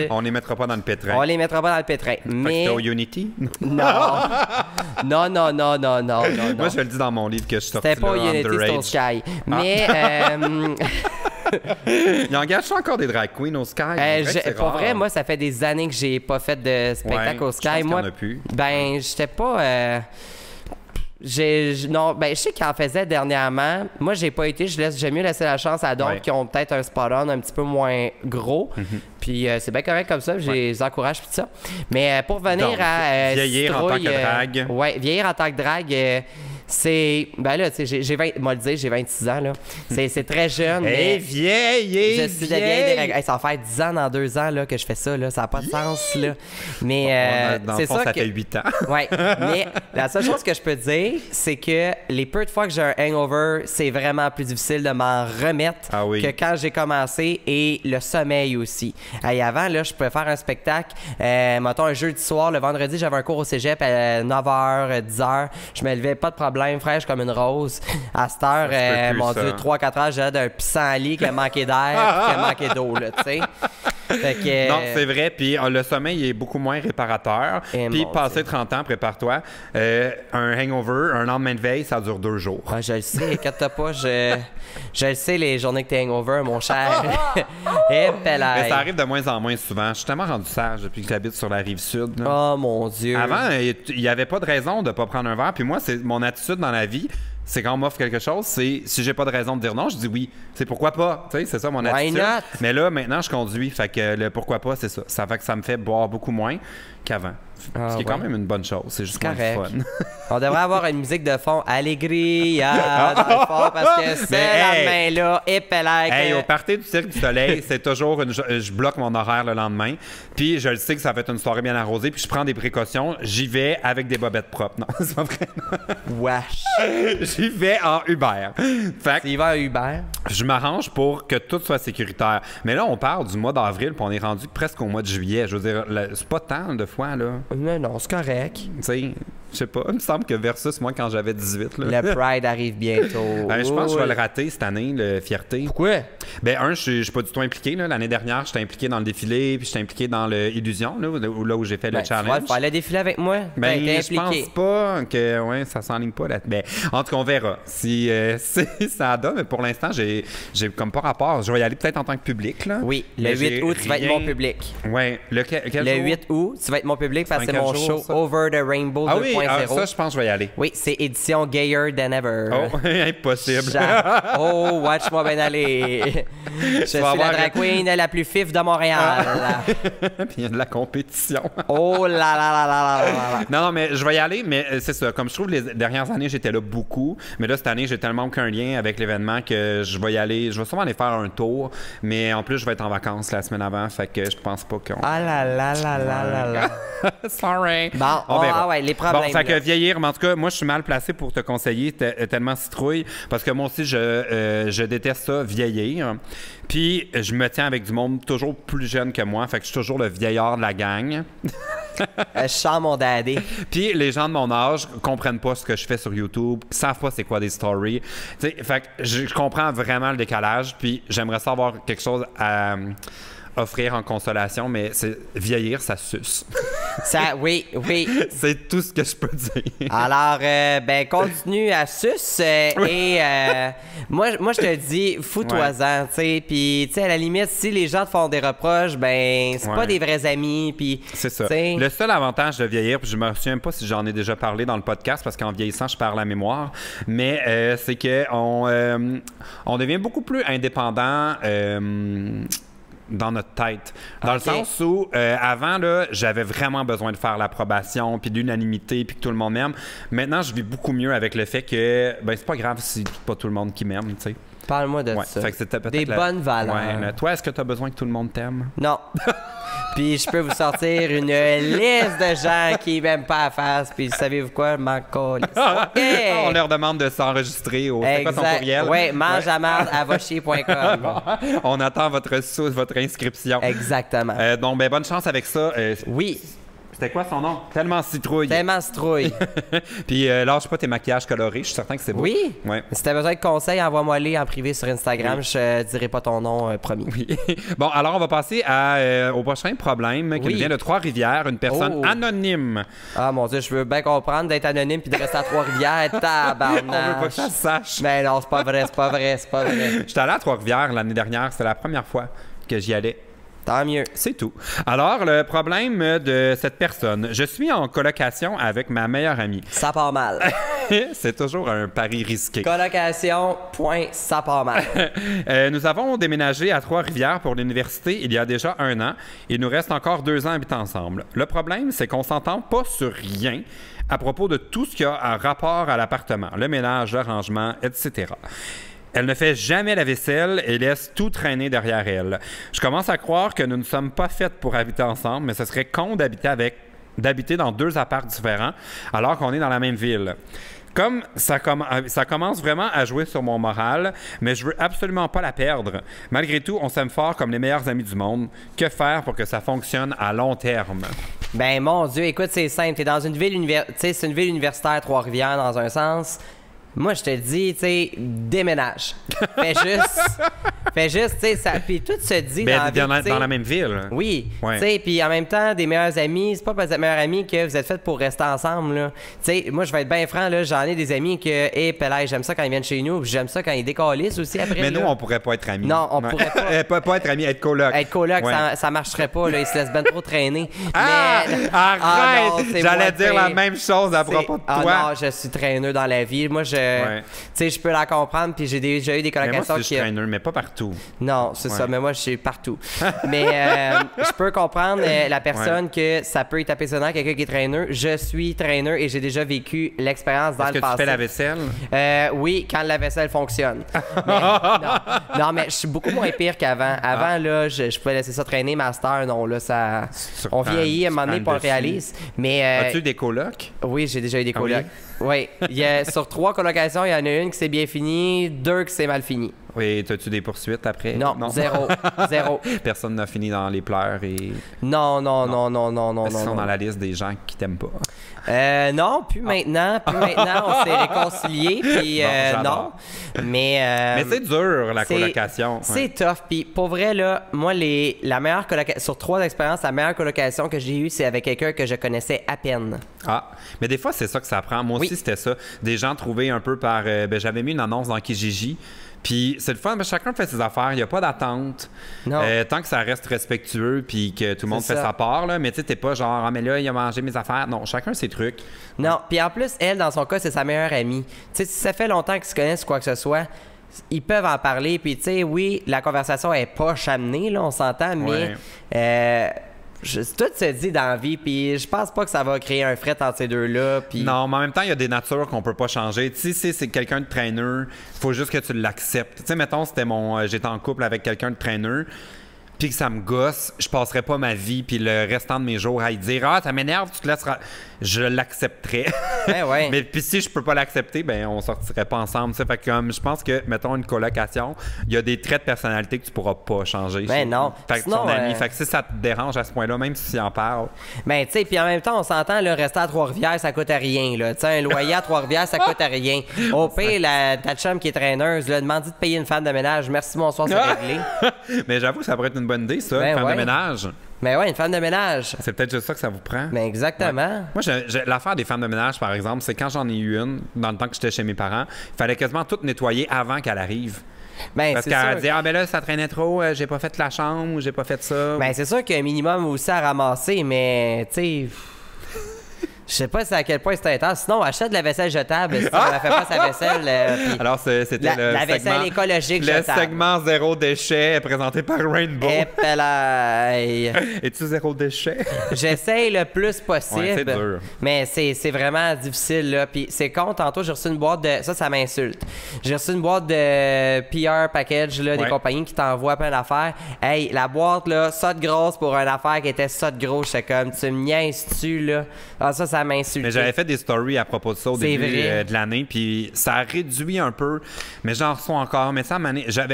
que On les mettra pas dans le pétrin. on les mettra pas dans le pétrin. Fait que Mais c'était au Unity? non. Non. Moi, je le dis dans mon livre que je suis sorti C'était pas au là, Unity, c'était au underage. Sky. Mais Il engage encore des drag queens au Sky? On dirait que c'est pour rare. vrai, moi, ça fait des années que j'ai pas fait de spectacle Ouais, au je Sky. pense qu'il y Moi, en a plus. ben, j'étais pas. Non, ben, je sais qu'il en faisait dernièrement. Moi, j'ai pas été. J'aime mieux laisser la chance à d'autres Ouais. qui ont peut-être un spot-on un petit peu moins gros. Puis c'est bien correct comme ça. Je les encourage puis tout ça. Mais pour venir Donc, à vieillir en tant que drague. Ouais, vieillir en tant que drague. C'est. Ben là, tu sais, j'ai 26 ans, là. C'est très jeune. Hey, mais vieille! je suis la vieille des ça va faire 10 ans dans 2 ans là, que je fais ça. Là. Ça n'a pas de sens. Là. Mais Dans le c'est fond, ça que. fait 8 ans. Ouais, mais la seule chose que je peux dire, c'est que les peu de fois que j'ai un hangover, c'est vraiment plus difficile de m'en remettre Ah oui. que quand j'ai commencé et le sommeil aussi. Hey, avant, là, je pouvais faire un spectacle, mettons un jeudi soir, le vendredi, j'avais un cours au cégep à 9h, 10h. Je me levais pas de problème, fraîche comme une rose. À cette heure, Ça se peut plus, mon ça. Dieu, 3-4 heures, j'avais d'un pissenlit qui a manqué d'air puis qui a manqué d'eau, là, tu sais. Fait que, Non, c'est vrai. Puis le sommeil est beaucoup moins réparateur. Eh, Puis mon passer 30 ans, prépare-toi. Un hangover, un lendemain de veille, ça dure 2 jours. Ah, je le sais, inquiète-toi pas, je le sais les journées que t'es hangover, mon cher. Et Mais ça arrive de moins en moins souvent. Je suis tellement rendu sage depuis que j'habite sur la rive sud. là. Oh mon Dieu. Avant, il n'y avait pas de raison de ne pas prendre un verre. Puis moi, c'est mon attitude dans la vie. C'est quand on m'offre quelque chose, c'est si j'ai pas de raison de dire non, je dis oui. C'est pourquoi pas. Tu sais, c'est ça mon Why attitude. not? Mais là, maintenant, je conduis. Fait que le pourquoi pas, c'est ça. Ça fait que ça me fait boire beaucoup moins qu'avant. Ah, Ce qui est quand ouais. même une bonne chose. C'est juste moins correct. le fun. On devrait avoir une musique de fond Allegria dans le fond parce que c'est Mais la hey! main là, épelec. Hey, au party du Cirque du Soleil, c'est toujours je bloque mon horaire le lendemain. Puis je le sais que ça va être une soirée bien arrosée. Puis je prends des précautions. J'y vais avec des bobettes propres. Non, c'est pas vrai. Wesh. J'y vais en Uber. Fait que Il va à Uber. je m'arrange pour que tout soit sécuritaire. Mais là, on parle du mois d'avril, puis on est rendu presque au mois de juillet. Je veux dire, c'est pas tant de fois, là. Non, c'est correct. Tu sais, je sais pas. Il me semble que versus moi, quand j'avais 18, là. Le Pride arrive bientôt. Je pense que je vais le rater cette année, le Fierté. Pourquoi? Ben, je suis pas du tout impliqué. Là. L'année dernière, j'étais impliqué dans le défilé, puis j'étais impliqué dans le Illusion, là où j'ai fait le Ben, tu vas challenge. le faire le défilé avec moi. Ben, t'es je pense pas que ça s'enligne pas là. Ben, en tout cas, on verra si ça donne. Mais pour l'instant, j'ai comme pas rapport. Je vais y aller peut-être en tant que public. Là. Oui, le Mais 8 j'ai août, tu vas être rien- mon public. Ouais. Quel Le jour? 8 août, tu vas être mon public parce que c'est Dans mon quel show jour, ça? Over the Rainbow Ah 2.0. oui, ça, je pense que je vais y aller. Oui, c'est édition Gayer Than Ever. Oh, impossible. Oh, watch-moi bien aller. Je suis vas la avoir- drag queen la plus fif de Montréal. Puis il y a de la compétition. Oh là là là là là là là. Non, mais je vais y aller, mais c'est ça. Comme je trouve les dernières années, j'étais là beaucoup. Mais là, cette année, j'ai tellement aucun lien avec l'événement que je vais y aller. Je vais sûrement aller faire un tour. Mais en plus, je vais être en vacances la semaine avant. Fait que je pense pas qu'on. Ah là là là là là là. Sorry. Bon, On verra. ah ouais, les problèmes. Bon, fait que là. vieillir, mais en tout cas, moi, je suis mal placé pour te conseiller tellement citrouille. Parce que moi aussi, je déteste ça, vieillir. Puis, je me tiens avec du monde toujours plus jeune que moi. Fait que je suis toujours le vieillard de la gang. Je sens mon daddy. Puis les gens de mon âge comprennent pas ce que je fais sur YouTube, savent pas c'est quoi des stories. Tu sais, fait que je comprends vraiment le décalage, puis j'aimerais savoir quelque chose à offrir en consolation, mais c'est vieillir, ça suce. Ça, oui, oui. C'est tout ce que je peux dire. Alors, ben, continue à sus et moi, je te dis, fous-toi-en, tu sais. Puis, tu sais, à la limite, si les gens te font des reproches, ben, c'est pas Ouais. des vrais amis. Puis, C'est ça. tu sais, Le seul avantage de vieillir, puis je me souviens pas si j'en ai déjà parlé dans le podcast, parce qu'en vieillissant, je perds la mémoire, mais c'est que on devient beaucoup plus indépendant. Dans notre tête. Dans Ok. le sens où, avant, là, j'avais vraiment besoin de faire l'approbation, puis de l'unanimité, puis que tout le monde m'aime. Maintenant, je vis beaucoup mieux avec le fait que, ben, c'est pas grave si c'est pas tout le monde qui m'aime, tu sais. parle-moi de Ouais, ça. fait que c'était peut-être Des bonnes valeurs. Ouais, mais toi, est-ce que tu as besoin que tout le monde t'aime? Non. Puis je peux vous sortir une liste de gens qui m'aiment pas à face. Puis savez-vous quoi? Ma colle. OK! On leur demande de s'enregistrer au... C'est quoi ton courriel? Oui, mangeamarde@vochier.com. On attend votre inscription. Exactement. Donc, ben, bonne chance avec ça. Oui. C'était quoi son nom? Tellement citrouille. Tellement citrouille. Puis lâche pas tes maquillages colorés. Je suis certain que c'est beau. Oui. Ouais. Si t'as besoin de conseils, envoie-moi-les en privé sur Instagram. Oui. Je dirai pas ton nom, promis. Oui. Bon, alors on va passer au prochain problème qui nous vient de Trois-Rivières, une personne anonyme. Ah mon Dieu, je veux bien comprendre d'être anonyme puis de rester à Trois-Rivières. Tabarnak. On veut pas que ça se sache. Mais non, c'est pas vrai, c'est pas vrai, c'est pas vrai. J'étais allé à Trois-Rivières l'année dernière. C'était la première fois que j'y allais. Tant mieux. C'est tout. Alors, le problème de cette personne, je suis en colocation avec ma meilleure amie. Ça part mal. C'est toujours un pari risqué. Colocation, point, ça part mal. Nous avons déménagé à Trois-Rivières pour l'université il y a déjà 1 an. Il nous reste encore 2 ans à habiter ensemble. Le problème, c'est qu'on s'entend pas sur rien à propos de tout ce qui a un rapport à l'appartement, le ménage, le rangement, etc. Elle ne fait jamais la vaisselle et laisse tout traîner derrière elle. Je commence à croire que nous ne sommes pas faites pour habiter ensemble, mais ce serait con d'habiter dans 2 apparts différents alors qu'on est dans la même ville. Comme ça commence vraiment à jouer sur mon moral, mais je veux absolument pas la perdre. Malgré tout, on s'aime fort comme les meilleurs amis du monde. Que faire pour que ça fonctionne à long terme? Ben mon Dieu, écoute, c'est simple. T'es dans une ville c'est une ville universitaire, Trois-Rivières, dans un sens. Moi, je te dis, tu sais, déménage. Fais juste, tu sais, ça. Puis tout se dit dans la même ville. Oui. Ouais. Tu sais, puis en même temps, des meilleurs amis, c'est pas parce que vous êtes meilleurs amis que vous êtes faits pour rester ensemble, là. Tu sais, moi, je vais être bien franc, là, j'en ai des amis que, Pelay, j'aime ça quand ils viennent chez nous, puis j'aime ça quand ils décalissent aussi après. Mais là. nous, on pourrait pas être amis. Non, on pourrait pas. pas être amis, être coloc. Être coloc, Ouais. ça marcherait pas, là. Ils se laissent bien trop traîner. Arrête! non, c'est J'allais moins dire la pire. même chose à propos de toi. Non, je suis traîneur dans la vie. Moi, tu sais, je peux la comprendre, puis j'ai déjà eu des Mais moi, colocations je suis traîneur, mais pas partout. Non, c'est ça, Ouais. mais moi, je suis partout. Mais je peux comprendre la personne que ça peut y taper sur le nerf, quelqu'un qui est traîneur. Je suis traîneur et j'ai déjà vécu l'expérience dans Est-ce le que tu passé. fais la vaisselle? Oui, quand la vaisselle fonctionne. Mais, non, mais je suis beaucoup moins pire qu'avant. Avant, là, je pouvais laisser ça traîner. Master, non, là, ça... On vieillit à un moment donné, pas on le réalise. Mais... As-tu des colocs? Oui, j'ai déjà eu des Ah colocs. Oui. Sur 3 colocations, il y en a une qui s'est bien finie, 2 qui s'est mal finie. Oui, as-tu des poursuites après? Non, zéro. Zéro. Personne n'a fini dans les pleurs et... Non. Ils sont dans la liste des gens qui t'aiment pas. Non, plus maintenant. On s'est réconciliés, puis Bon, non. Mais c'est dur, la c'est- colocation. C'est tough. Puis pour vrai, là, moi, la meilleure colocation, sur 3 expériences, la meilleure colocation que j'ai eue, c'est avec quelqu'un que je connaissais à peine. Ah, mais des fois, c'est ça que ça prend. Moi aussi, Oui. c'était ça. Des gens trouvés un peu par... j'avais mis une annonce dans Kijiji. Puis c'est le fun, mais chacun fait ses affaires. Il n'y a pas d'attente. Non. Tant que ça reste respectueux puis que tout le monde C'est fait ça. sa part. Là. Mais tu sais, t'es pas genre, ah, mais là, il a mangé mes affaires. Non, chacun ses trucs. Non, puis en plus, elle, dans son cas, c'est sa meilleure amie. Tu sais, si ça fait longtemps qu'ils se connaissent ou quoi que ce soit, ils peuvent en parler. Puis, tu sais, oui, la conversation est pas amenée, là, on s'entend, mais tout se dit dans la vie. Puis, je pense pas que ça va créer un fret entre ces deux-là. Puis, Non, mais en même temps, il y a des natures qu'on peut pas changer. Tu sais, c'est quelqu'un de traîneur, il faut juste que tu l'acceptes. Tu sais, mettons, j'étais en couple avec quelqu'un de traîneur, puis que ça me gosse, je passerais pas ma vie puis le restant de mes jours à y dire « Ah, ça m'énerve, tu te laisseras... » Je l'accepterais. ouais. Mais puis si je peux pas l'accepter, ben on sortirait pas ensemble. Tu sais, fait que je pense que, mettons, une colocation, il y a des traits de personnalité que tu pourras pas changer. Ben non. Fait que Sinon, ton ami. Fait que si ça te dérange à ce point-là, même si en parle... Ben, tu sais, puis en même temps, on s'entend, là, rester à Trois-Rivières, ça coûte à rien, là. Tu sais, un loyer à Trois-Rivières, ça coûte à rien. Au pire, ta chum qui est traîneuse, là, demande de payer une femme de ménage. Merci, bonsoir, c'est réglé. Mais j'avoue que ça pourrait être une bonne idée, ça, Ben une femme ouais. de ménage. Mais ouais, une femme de ménage. C'est peut-être juste ça que ça vous prend. Ben, exactement. Moi, l'affaire des femmes de ménage, par exemple, c'est quand j'en ai eu une, dans le temps que j'étais chez mes parents, il fallait quasiment tout nettoyer avant qu'elle arrive. Ben, Parce c'est qu'elle sûr. disait, ah, ben là, ça traînait trop, j'ai pas fait la chambre, ou j'ai pas fait ça. Ben, c'est sûr qu'il y a un minimum aussi à ramasser, mais, tu sais. Je sais pas si à quel point c'est intense. Sinon, achète de la vaisselle jetable si on ne fait pas sa vaisselle. Puis Alors, c'était le la vaisselle segment, écologique le jetable. segment zéro déchet présenté par Rainbow. Épelaille. Es-tu zéro déchet? J'essaye le plus possible. Ouais, c'est dur. Mais c'est vraiment difficile, là. Puis c'est con, tantôt, j'ai reçu une boîte de... Ça m'insulte. J'ai reçu une boîte de PR package, là, des compagnies qui t'envoient plein d'affaires. Hey, la boîte, là, ça de grosse pour une affaire qui était ça de gros. J'étais comme, tu me niaises-tu, là? Ah, ça m'insulte. Mais j'avais fait des stories à propos de ça au début de l'année, puis ça a réduit un peu, mais j'en reçois encore. Mais ça,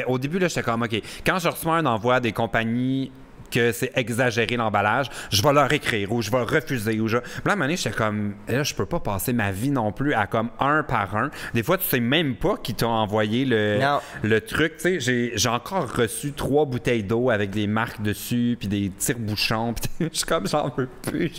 au début, là, j'étais comme, OK, quand je reçois un envoi des compagnies que c'est exagéré l'emballage, je vais leur écrire ou je vais refuser. Puis là, à un moment donné, j'étais comme, là, je peux pas passer ma vie non plus à comme un par un. Des fois, tu sais même pas qui t'a envoyé le truc. Tu sais, j'ai encore reçu 3 bouteilles d'eau avec des marques dessus, puis des tire-bouchons. Je suis comme, j'en veux plus.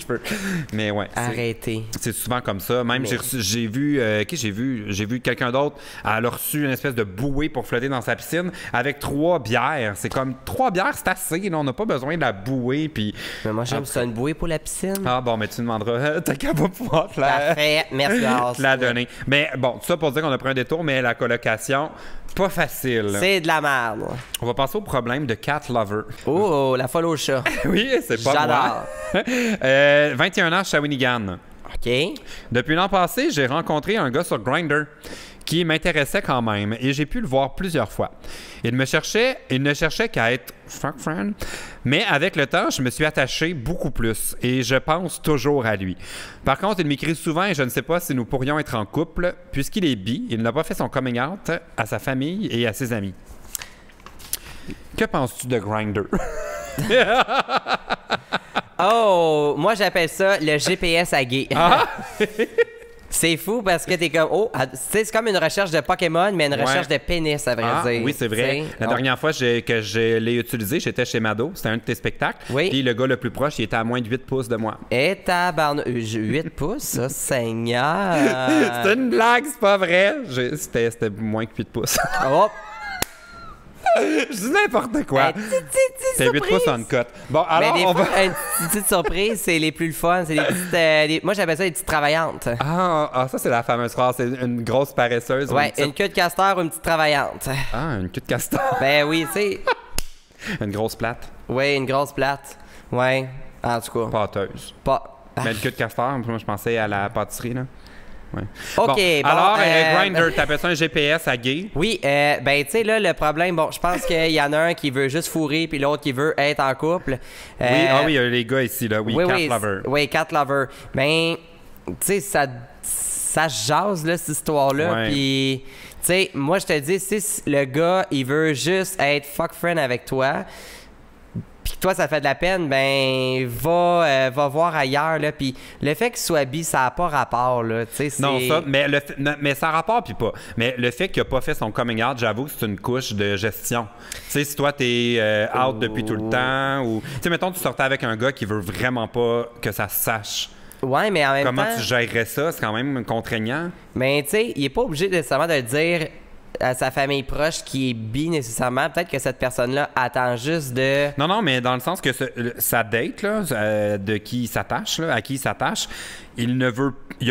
Mais ouais. Arrêtez. C'est souvent comme ça. Même, j'ai vu quelqu'un d'autre, elle a reçu une espèce de bouée pour flotter dans sa piscine avec 3 bières. C'est comme, 3 bières, c'est assez. Là, on n'a pas besoin de la bouée. Puis... Mais moi, j'aime ça, une bouée pour la piscine. Ah bon, mais tu demanderas. T'as qu'à pas pouvoir te Parfait, merci. la donner. Mais bon, tout ça pour dire qu'on a pris un détour, mais la colocation, pas facile. C'est de la merde. On va passer au problème de cat lover. Oh, la folle au chat. Oui, c'est pas moi. J'adore. 21 ans, Shawinigan. OK. Depuis l'an passé, j'ai rencontré un gars sur Grindr qui m'intéressait quand même et j'ai pu le voir plusieurs fois. Il ne cherchait qu'à être fuck friend, mais avec le temps, je me suis attaché beaucoup plus et je pense toujours à lui. Par contre, il m'écrit souvent et je ne sais pas si nous pourrions être en couple puisqu'il est bi. Il n'a pas fait son coming out à sa famille et à ses amis. Que penses-tu de Grindr? Oh, moi j'appelle ça le GPS à gay. Ah! C'est fou parce que t'es comme, c'est comme une recherche de Pokémon, mais une recherche de pénis, à vrai dire. Oui, c'est vrai. La dernière fois que je l'ai utilisé, j'étais chez Mado. C'était un de tes spectacles. Oui. Puis le gars le plus proche, il était à moins de 8 pouces de moi. Et tabarnak. 8 pouces, ça, Seigneur. C'était une blague, c'est pas vrai. C'était moins que 8 pouces. Oh. Je dis n'importe quoi. C'est 8 pouces en cote. Bon, alors, mais une petite surprise, c'est les plus le fun. C'est des petites, moi, j'appelle ça des petites travaillantes. Ah, ça, c'est la fameuse phrase. C'est une grosse paresseuse. Ouais, une queue de castor ou une petite travaillante. Ah, une queue de castor. Ben oui, tu sais. Une grosse plate. Oui, une grosse plate. Ouais, en tout cas. Pâteuse. Mais une queue de castor, moi, je pensais à la pâtisserie, là. Ouais. OK, bon, alors, Grindr, t'appelles ça un GPS à gay? Oui, ben, tu sais, là, le problème, bon, je pense qu'il y en a un qui veut juste fourrer, puis l'autre qui veut être en couple. Oui, il y a les gars ici, là, cat lover. Oui, cat lover. Ben, tu sais, ça jase, là, cette histoire-là. Puis, tu sais, moi, je te dis, si le gars, il veut juste être fuck friend avec toi, puis toi, ça fait de la peine, ben, va voir ailleurs, là. Puis le fait qu'il soit bi, ça n'a pas rapport, là. Non, ça, mais ça a rapport, puis pas. Mais le fait qu'il n'a pas fait son coming out, j'avoue que c'est une couche de gestion. Tu sais, si toi, t'es out depuis tout le temps, ou... Tu sais, mettons, tu sortais avec un gars qui veut vraiment pas que ça se sache. Ouais, mais en même temps... Comment tu gérerais ça? C'est quand même contraignant. Mais, tu sais, il n'est pas obligé nécessairement de le dire à sa famille proche qui est bi nécessairement. Peut-être que cette personne-là attend juste de... Non, mais dans le sens que sa date, là, de qui il s'attache, là, à qui il s'attache, il n'a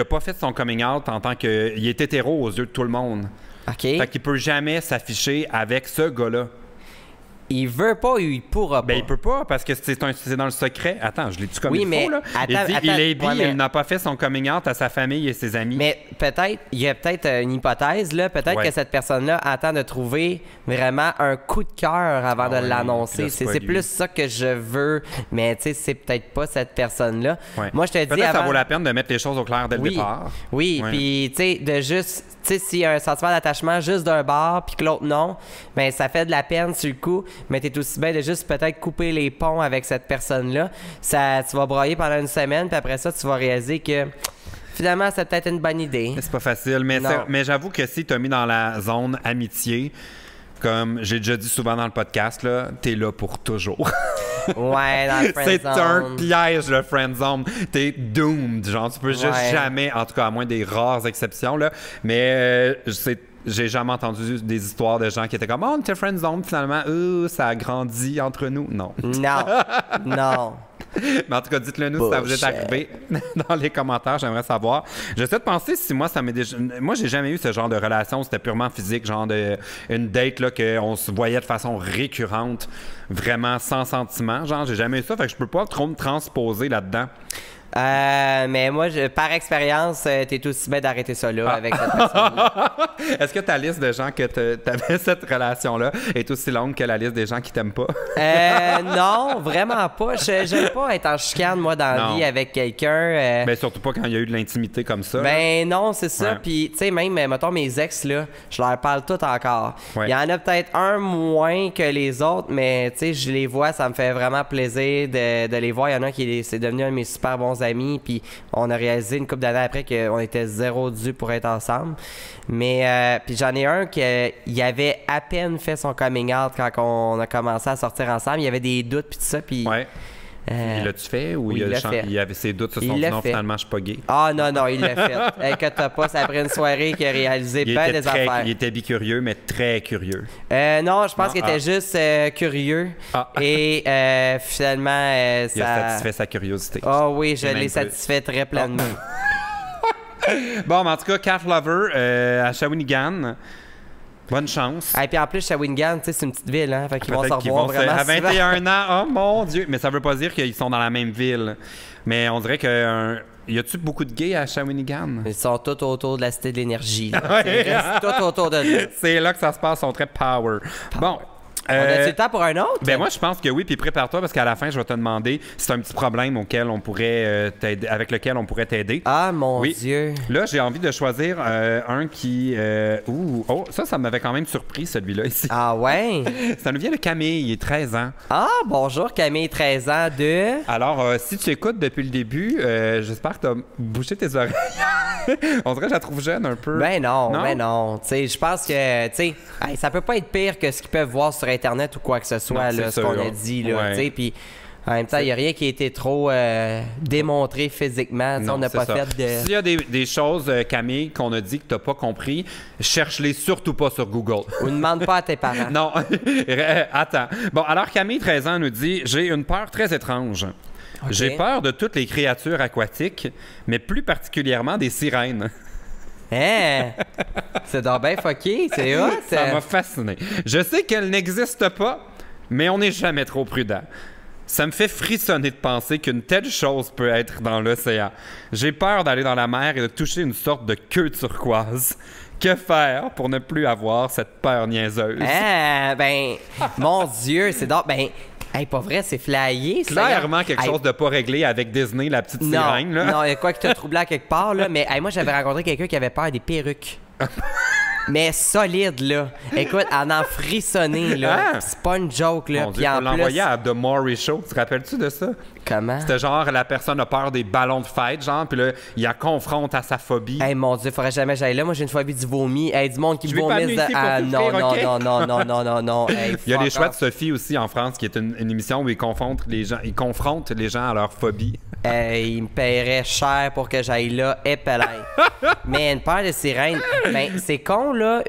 pas fait son coming out en tant que... Il est hétéro aux yeux de tout le monde. OK. Fait qu'il peut jamais s'afficher avec ce gars-là. Il veut pas ou il pourra pas? Ben, il peut pas parce que c'est dans le secret. Attends, je l'ai-tu comme il faut, là? Il est bi, il n'a pas fait son coming out à sa famille et ses amis. Mais peut-être, il y a peut-être une hypothèse, là. Peut-être que cette personne-là attend de trouver vraiment un coup de cœur avant de l'annoncer. C'est plus ça que je veux. Mais, tu sais, c'est peut-être pas cette personne-là. Ouais. Moi, je te dis peut-être ça vaut la peine de mettre les choses au clair dès le départ. Oui, puis, tu sais, de juste... Tu sais, s'il y a un sentiment d'attachement juste d'un bord puis que l'autre non, ben ça fait de la peine sur le coup, mais t'es aussi bien de juste peut-être couper les ponts avec cette personne-là. Tu vas broyer pendant une semaine, puis après ça, tu vas réaliser que finalement, c'est peut-être une bonne idée. C'est pas facile, mais j'avoue que si t'as mis dans la zone amitié, comme j'ai déjà dit souvent dans le podcast, là, t'es là pour toujours. Ouais, dans le friend c'est zone. un piège, le friend zone. T'es doomed. Genre, tu peux juste jamais, en tout cas, à moins des rares exceptions, là. Mais j'ai jamais entendu des histoires de gens qui étaient comme, oh, on était friend zone, finalement, ça a grandi entre nous. Non. Non. Mais en tout cas, dites-le nous si ça vous est arrivé dans les commentaires, j'aimerais savoir. J'essaie de penser si moi, ça m'est déjà... Moi, j'ai jamais eu ce genre de relation, c'était purement physique, genre une date, là, qu'on se voyait de façon récurrente, vraiment sans sentiment. Genre, j'ai jamais eu ça, fait que je peux pas trop me transposer là-dedans. Mais moi, par expérience, t'es aussi bien d'arrêter ça là avec cette personne. Est-ce que ta liste de gens que t'avais cette relation-là est aussi longue que la liste des gens qui t'aiment pas? Non, vraiment pas. J'aime pas être en chicane, moi, dans la vie avec quelqu'un. Ben, surtout pas quand il y a eu de l'intimité comme ça. Ben non, c'est ça. Ouais. Puis, tu sais, même, mettons, mes ex, là, je leur parle tout encore. Ouais. Il y en a peut-être un moins que les autres, mais, tu sais, je les vois, ça me fait vraiment plaisir de les voir. Il y en a qui c'est devenu un de mes super bons amis, puis on a réalisé une couple d'années après qu'on était zéro dû pour être ensemble. Mais puis j'en ai un qui il avait à peine fait son coming out quand on a commencé à sortir ensemble. Il y avait des doutes puis tout ça, puis Ouais. Il l'a-tu fait ou oui, il avait ses doutes sur son Il l'a non, fait. finalement je suis pas gay? Ah non, il l'a fait. Inquiète pas, c'est après une soirée qu'il a réalisé bien des affaires. Il était bicurieux, mais très curieux. Non, je pense qu'il était juste curieux. Et finalement, Il a ça... satisfait sa curiosité. Ah oui, je Et l'ai même satisfait très pleinement. Bon, mais en tout cas, Cat Lover à Shawinigan. Bonne chance. Et puis en plus, Shawinigan, tu sais, c'est une petite ville, hein. Fait qu'ils vont se Peut-être qu'ils revoir vont vraiment à souvent. 21 ans. Oh mon Dieu! Mais ça veut pas dire qu'ils sont dans la même ville. Mais on dirait que... Y a-tu beaucoup de gays à Shawinigan? Ils sont tous autour de la Cité de l'Énergie. Là. Ouais. Ils restent tous autour de là. C'est là que ça se passe, ils sont très power. Bon. On a-tu le temps pour un autre? Ben moi, je pense que oui. Puis prépare-toi parce qu'à la fin, je vais te demander si c'est un petit problème auquel on pourrait avec lequel on pourrait t'aider. Ah, mon Oui. Dieu. Là, j'ai envie de choisir un qui... oh, ça m'avait quand même surpris, celui-là, ici. Ah ouais? Ça nous vient de Camille, 13 ans. Ah, bonjour Camille, 13 ans de... Alors, si tu écoutes depuis le début, j'espère que tu as bouché tes oreilles. On dirait que je la trouve jeune un peu. Ben non. Tu sais, je pense que, tu sais, hey, ça peut pas être pire que ce qu'ils peuvent voir sur Internet ou quoi que ce soit, Non, là, c'est ce qu'on sûr. a dit, là, Ouais. tu sais, puis... En même temps, il n'y a rien qui a été trop démontré physiquement. Tu sais, Non, on n'a c'est pas ça. fait de... S'il y a des choses, Camille, qu'on a dit que tu n'as pas compris, cherche-les surtout pas sur Google. Ou ne demande pas à tes parents. Non, attends. Bon, alors Camille, 13 ans, nous dit « J'ai une peur très étrange. Ok. J'ai peur de toutes les créatures aquatiques, mais plus particulièrement des sirènes. » Hein? C'est donc bien fucké, c'est hot. Ça m'a fasciné. Je sais qu'elles n'existent pas, mais on n'est jamais trop prudent. Ça me fait frissonner de penser qu'une telle chose peut être dans l'océan. J'ai peur d'aller dans la mer et de toucher une sorte de queue turquoise. Que faire pour ne plus avoir cette peur niaiseuse? Ah, ben, mon Dieu, c'est donc, ben, hey, pas vrai, c'est flyé, ça. Clairement quelque chose de pas réglé avec Disney, la petite sirène. Là. Non, il y a quoi qui t'a troublé à quelque part, là, mais hey, moi, j'avais rencontré quelqu'un qui avait peur des perruques. Mais solide, là. Écoute, en frissonner, là. Ah! C'est pas une joke, là. Mon Dieu, Puis faut en l'envoyer plus... à The Maury Show. Tu te rappelles-tu de ça? Comment? C'était genre, la personne a peur des ballons de fête, genre, puis là, il la confronte à sa phobie. Hey, mon Dieu, faudrait jamais que j'aille là. Moi, j'ai une phobie du vomi. Hey, du monde qui Je vais pas vomisse. venir ici pour Ah, souffrir, non, ok? non. Hey, Il y a les fuck choix de off. Sophie aussi en France, qui est une émission où ils confrontent les gens à leur phobie. Il me paierait cher pour que j'aille là, épelay. Mais une peur de sirène, ben, c'est con, là.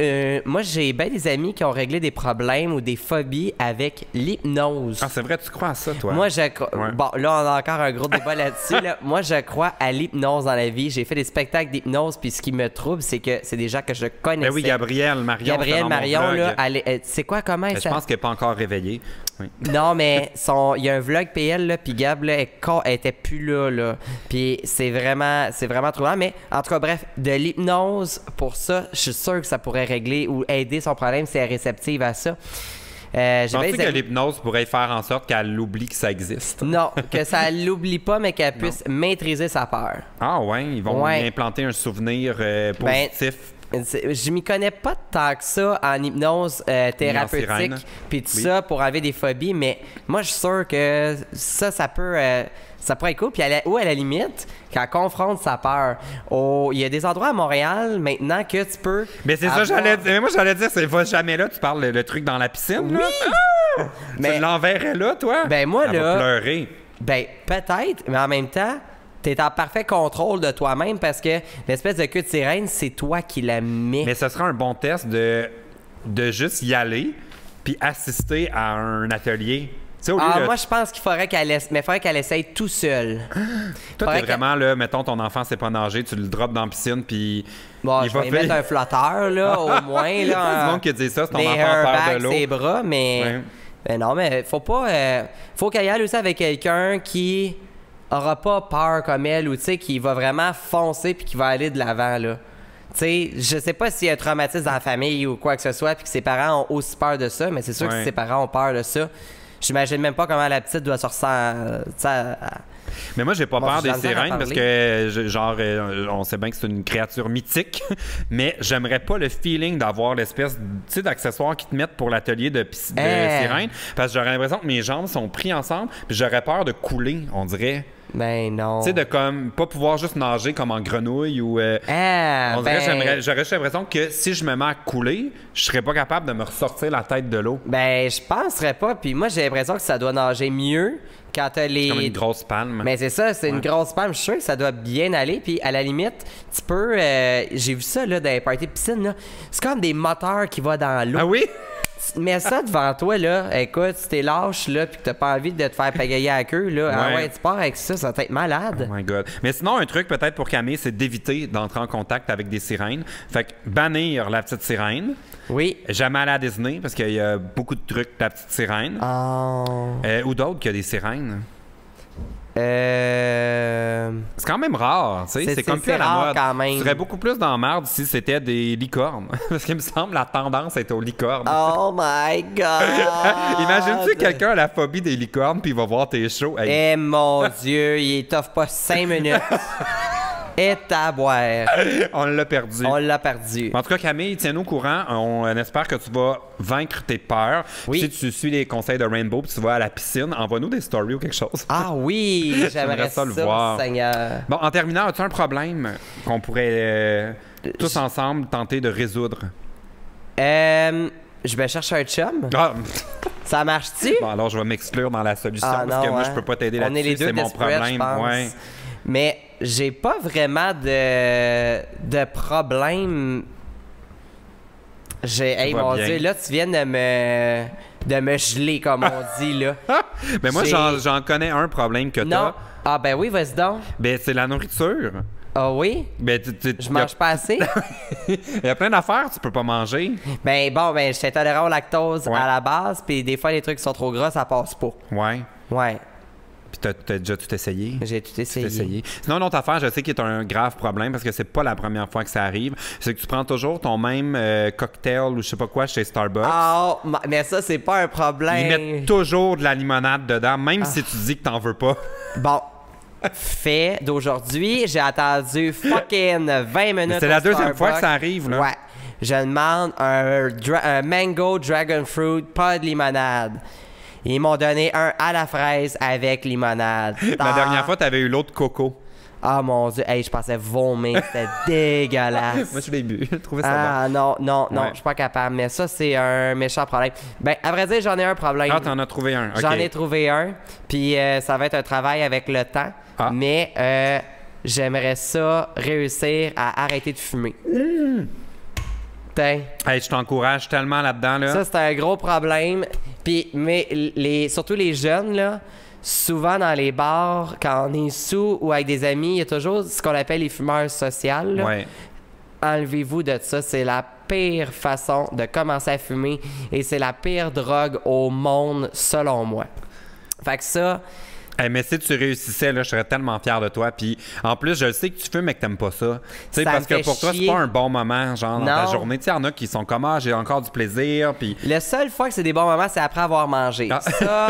Moi, j'ai bien des amis qui ont réglé des problèmes ou des phobies avec l'hypnose. Ah, c'est vrai, tu crois à ça, toi? Moi, Ouais. Bon, là, on a encore un gros débat là-dessus. Là. Moi, je crois à l'hypnose dans la vie. J'ai fait des spectacles d'hypnose, puis ce qui me trouble, c'est que c'est des gens que je connaissais. Ben oui, Gabrielle Marion. Gabrielle c'est dans mon Marion, vlog. là, c'est quoi, comment Ben, je ça... pense qu'elle n'est pas encore réveillée. Oui. Non, mais il y a un vlog PL, là, puis Gab, là, elle était plus là. Puis c'est vraiment troublant. Mais en tout cas, bref, de l'hypnose, pour ça, je suis sûr que ça pourrait régler ou aider son problème si elle est réceptive à ça. Penses-tu que l'hypnose pourrait faire en sorte qu'elle oublie que ça existe? Non, que ça l'oublie pas, mais qu'elle puisse maîtriser sa peur. Ah ouais, ils vont Ouais. lui implanter un souvenir positif. Je m'y connais pas tant que ça en hypnose thérapeutique, sirène. puis tout Oui. ça pour enlever des phobies, mais moi je suis sûr que ça pourrait être cool. Puis à la limite, qu'elle confronte sa peur. Il y a des endroits à Montréal maintenant que tu peux. Mais c'est ça, avoir- moi j'allais dire, c'est va jamais là, tu parles le truc dans la piscine, là. Ah! Mais- Tu l'enverrais là, toi? Ben, moi, Elle là- va pleurer. Ben peut-être, mais en même temps. T'es en parfait contrôle de toi-même parce que l'espèce de queue de sirène, c'est toi qui la mets. Mais ce sera un bon test de juste y aller puis assister à un atelier sais, au lieu de- moi, je pense qu'il faudrait qu'elle essaye tout seule. Toi, t'es vraiment, là, mettons, ton enfant sait pas nager, tu le drops dans la piscine, puis Bon, il je va vais y mettre un flotteur, là, au moins. Il y a Là, du monde qui dit ça, c'est ton des enfant a peur airbags de l'eau. ses bras, mais... Ouais. Ben non, mais faut pas... faut qu'elle y aille aussi avec quelqu'un qui aura pas peur comme elle, ou tu sais, qui va vraiment foncer puis qui va aller de l'avant, là. Tu sais, je sais pas s'il y a un traumatisme dans la famille ou quoi que ce soit, puis que ses parents ont aussi peur de ça, mais c'est sûr que si ses parents ont peur de ça, j'imagine même pas comment la petite doit se ressentir. Mais moi, j'ai pas Moi, peur des j'ai de la misère à sirènes parce que, on sait bien que c'est une créature mythique, mais j'aimerais pas le feeling d'avoir l'espèce, tu sais, d'accessoires qu'ils te mettent pour l'atelier de sirène, parce que j'aurais l'impression que mes jambes sont prises ensemble, puis j'aurais peur de couler, on dirait. Ben non. Tu sais, de comme pas pouvoir juste nager comme en grenouille ou. On dirait, j'aurais juste l'impression que si je me mets à couler, je serais pas capable de me ressortir la tête de l'eau. Ben, je penserais pas. Puis moi, j'ai l'impression que ça doit nager mieux quand t'as les. Comme une grosse palme. Mais c'est ça, c'est une grosse palme. Je suis sûr que ça doit bien aller. Puis à la limite, tu peux. J'ai vu ça là, dans les parties de piscine. Là. C'est comme des moteurs qui vont dans l'eau. Ah oui? Tu mets ça devant toi, là. Écoute, si t'es lâche, là, puis que t'as pas envie de te faire pagailler à la queue, là. Ah ouais, tu pars avec ça, ça va être malade. Oh my God. Mais sinon, un truc peut-être pour Camille, c'est d'éviter d'entrer en contact avec des sirènes. Fait que bannir la petite sirène. Oui. Jamais aller à Disney parce qu'il y a beaucoup de trucs de la petite sirène. Oh. Ou d'autres qu'il y a des sirènes. C'est quand même rare, tu sais. C'est comme plus à la rare mode. quand même. Tu serais beaucoup plus dans la merde si c'était des licornes. Parce qu'il me semble la tendance est aux licornes. Oh my God! Imagine-tu quelqu'un a la phobie des licornes puis il va voir tes shows. Eh mon Dieu, il t'offre pas 5 minutes. Et à boire. On l'a perdu. On l'a perdu. En tout cas, Camille, tiens-nous au courant. On espère que tu vas vaincre tes peurs. Oui. Si tu suis les conseils de Rainbow puis tu vas à la piscine, envoie-nous des stories ou quelque chose. Ah oui, j'aimerais ça ça, le voir. Seigneur. Bon, en terminant, as-tu un problème qu'on pourrait tous ensemble tenter de résoudre? Je vais chercher un chum. Ah. Ça marche-tu? Bon, alors je vais m'exclure dans la solution Ah, parce que non, moi, hein. je peux pas t'aider On est les là-dessus. deux C'est mon desperate, problème. je pense. Ouais. Mais j'ai pas vraiment de problème. Hey, va mon bien. Dieu, là, tu viens de me geler, comme on dit, là. Mais moi, J'ai- j'en connais un problème que Non. t'as. Ah, ben oui, vas-y donc. Ben, c'est la nourriture. Ah oui? Ben, Je mange pas assez? Il y a plein d'affaires que tu peux pas manger. Ben bon, je suis intolérant au lactose Ouais. à la base, puis des fois, les trucs qui sont trop gras, ça passe pas. Ouais. Ouais, Puis t'as déjà tout essayé. j'ai tout essayé. Sinon, une autre affaire, je sais qu'il est un grave problème parce que c'est pas la première fois que ça arrive. C'est que tu prends toujours ton même cocktail ou je sais pas quoi chez Starbucks. Ah, mais ça, c'est pas un problème. Ils mettent toujours de la limonade dedans, même si tu dis que t'en veux pas. Bon. Fait d'aujourd'hui, j'ai attendu fucking 20 minutes. C'est la au deuxième fois que Starbucks. ça arrive, là. Ouais. Je demande un mango dragon fruit, pas de limonade. Ils m'ont donné un à la fraise avec limonade. La dernière fois, t'avais eu l'autre coco. Ah mon Dieu, hey, je pensais vomir, c'était dégueulasse. Moi, je l'ai bu. Je trouvais ça Non, Ouais. je suis pas capable. Mais ça, c'est un méchant problème. Ben, à vrai dire, j'en ai un problème. bon. Ah, t'en as trouvé un. OK. J'en ai trouvé un. Puis ça va être un travail avec le temps. Ah. Mais j'aimerais ça réussir à arrêter de fumer. Tain. Hey, je t'encourage tellement là-dedans, là. Ça, c'est un gros problème. Puis, mais surtout les jeunes, là, souvent dans les bars, quand on est sous ou avec des amis, il y a toujours ce qu'on appelle les fumeurs sociaux. là. Ouais. Enlevez-vous de ça. C'est la pire façon de commencer à fumer et c'est la pire drogue au monde, selon moi. Fait que ça, Hey, mais si tu réussissais, là, je serais tellement fier de toi. Puis en plus, je sais que tu fumes mais que t'aimes pas ça. Tu sais, Ça parce me que fait pour toi, c'est chier. pas un bon moment, genre, dans ta Non. journée. Tu sais, il y en a qui sont comme, ah, j'ai encore du plaisir. Puis la seule fois que c'est des bons moments, c'est après avoir mangé. Ah. Ça,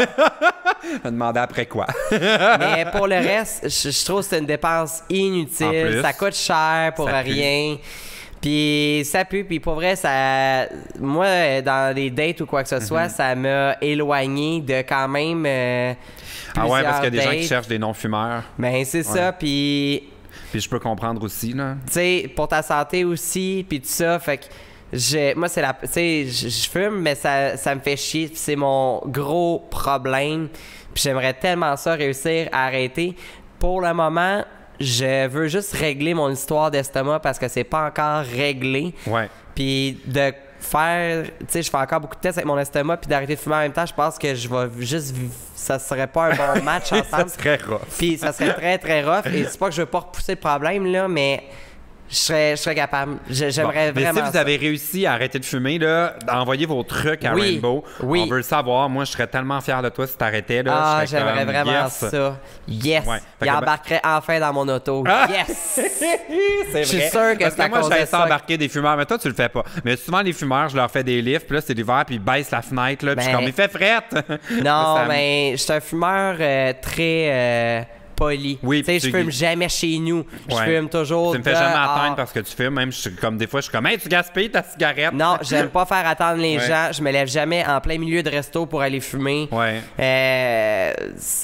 je me demandais après quoi. mais pour le reste, je trouve que c'est une dépense En inutile. plus, Ça coûte cher pour ça pue. rien. Puis ça pue. Puis pour vrai, ça, moi, dans les dates ou quoi que ce soit, ça m'a éloigné de quand même. Ah ouais, parce qu'il y a des gens plusieurs qui dates. cherchent des non-fumeurs. Ben c'est ça. Puis Puis je peux comprendre aussi, là. tu sais, pour ta santé aussi, puis tout ça, fait que moi, c'est la... Tu sais, je fume, mais ça me fait chier, puis c'est mon gros problème, puis j'aimerais tellement ça réussir à arrêter. Pour le moment, je veux juste régler mon histoire d'estomac parce que c'est pas encore réglé, Ouais. puis de faire, tu sais, je fais encore beaucoup de tests avec mon estomac puis d'arrêter de fumer en même temps, je pense que je vais juste, ça serait pas un bon match ensemble. Ça serait rough. Puis ça serait très, très rough. Et c'est pas que je veux pas repousser le problème, là, mais je serais capable. J'aimerais mais vraiment si vous avez réussi à arrêter de fumer, là, envoyez vos trucs à Oui, Rainbow. oui. On veut le savoir. Moi, je serais tellement fier de toi si t'arrêtais. Là. Ah, Je serais j'aimerais comme, vraiment yes. ça. Yes! Ouais. Fait Il que embarquerait enfin dans mon auto. Ah! Yes! C'est Je suis sûr que Parce c'est à que moi, cause j'avais de ça ça. embarquer des fumeurs, mais toi, tu le fais pas. Mais souvent, les fumeurs, je leur fais des lifts, puis là, c'est l'hiver, puis ils baissent la fenêtre, là, puis je suis Ben- comme, il fait frette! Non, Ça- mais je suis un fumeur très poli. Oui, tu sais, puis je fume jamais chez nous. Je Ouais. fume toujours Tu me fais jamais dehors. attendre parce que tu fumes, même, comme des fois, je suis comme, hey, tu gaspilles ta cigarette! Non, j'aime pas faire attendre les Ouais. gens. Je me lève jamais en plein milieu de resto pour aller fumer. Ouais.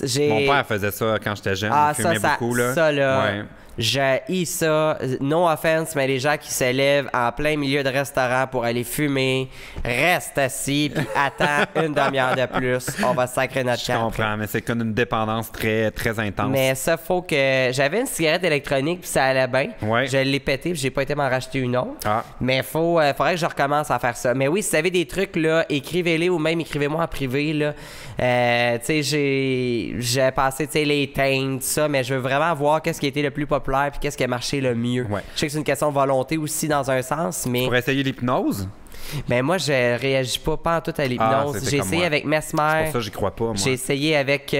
J'ai... Mon père faisait ça quand j'étais jeune. Ah, Il fumait ça, beaucoup, là. ça, là. Ouais. J'haïs ça. No offense, mais les gens qui se lèvent en plein milieu de restaurant pour aller fumer, restent assis puis attends une demi-heure de plus. On va sacrer notre Je camp. comprends, mais c'est comme une dépendance très, très intense. Mais ça, faut que... J'avais une cigarette électronique puis ça allait bien. Ouais. Je l'ai pété puis j'ai pas été m'en racheter une autre. Ah. Mais faudrait que je recommence à faire ça. Mais oui, si vous avez des trucs, là, écrivez-les ou même écrivez-moi en privé, là. Tu sais, j'ai passé, tu sais, les teintes, tout ça, mais je veux vraiment voir qu'est-ce qui a été le plus populaire puis qu'est-ce qui a marché le mieux. Ouais. Je sais que c'est une question de volonté aussi dans un sens, mais Pour essayer l'hypnose? ben moi, je réagis pas en tout à l'hypnose. c'était J'ai comme essayé moi. avec C'est Mesmer. pour ça que j'y crois pas, moi. J'ai essayé avec,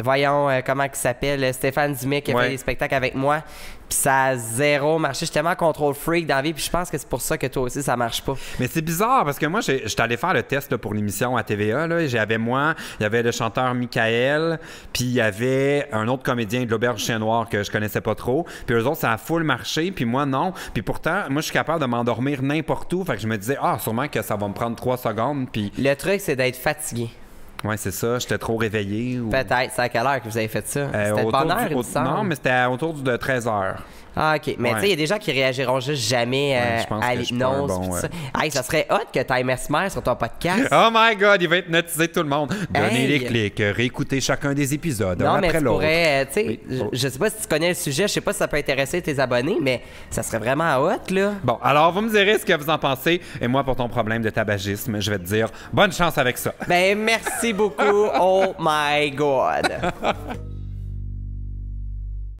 voyons, comment il s'appelle, Stéphane Dumais qui a Ouais. fait des spectacles avec moi. Puis ça a zéro marché. Je suis tellement contrôle freak dans la vie. Puis je pense que c'est pour ça que toi aussi, ça marche pas. Mais c'est bizarre parce que moi, j'étais allé faire le test là, pour l'émission à TVA. Là. J'avais moi, il y avait le chanteur Michael, puis il y avait un autre comédien de l'Auberge du Chien Noir que je connaissais pas trop. Puis eux autres, ça a full marché, puis moi, non. Puis pourtant, moi, je suis capable de m'endormir n'importe où. Fait que je me disais, sûrement que ça va me prendre 3 secondes. Puis Le truc, c'est d'être fatigué. ouais, c'est ça, j'étais trop réveillé. Ou... Peut-être. C'est à quelle heure que vous avez fait ça? C'était de autour bonne heure, du- il me semble. Non, mais c'était autour de 13h. Ah, OK. Mais Ouais. tu sais, il y a des gens qui réagiront juste jamais Ouais, je pense à que je suis pas un l'hypnose. bon, pis tout ouais. ça. Hey, ça serait hot que tu aies Mesmer sur ton podcast. Oh my God, il va hypnotiser tout le monde. Donnez Hey. les clics, réécoutez chacun des épisodes, Non, un mais après tu l'autre. pourrais, tu sais, Oui. je sais pas si tu connais le sujet, je sais pas si ça peut intéresser tes abonnés, mais ça serait vraiment hot, là. Bon, alors vous me direz ce que vous en pensez. Et moi, pour ton problème de tabagisme, je vais te dire bonne chance avec ça. Ben, merci beaucoup. Oh my God.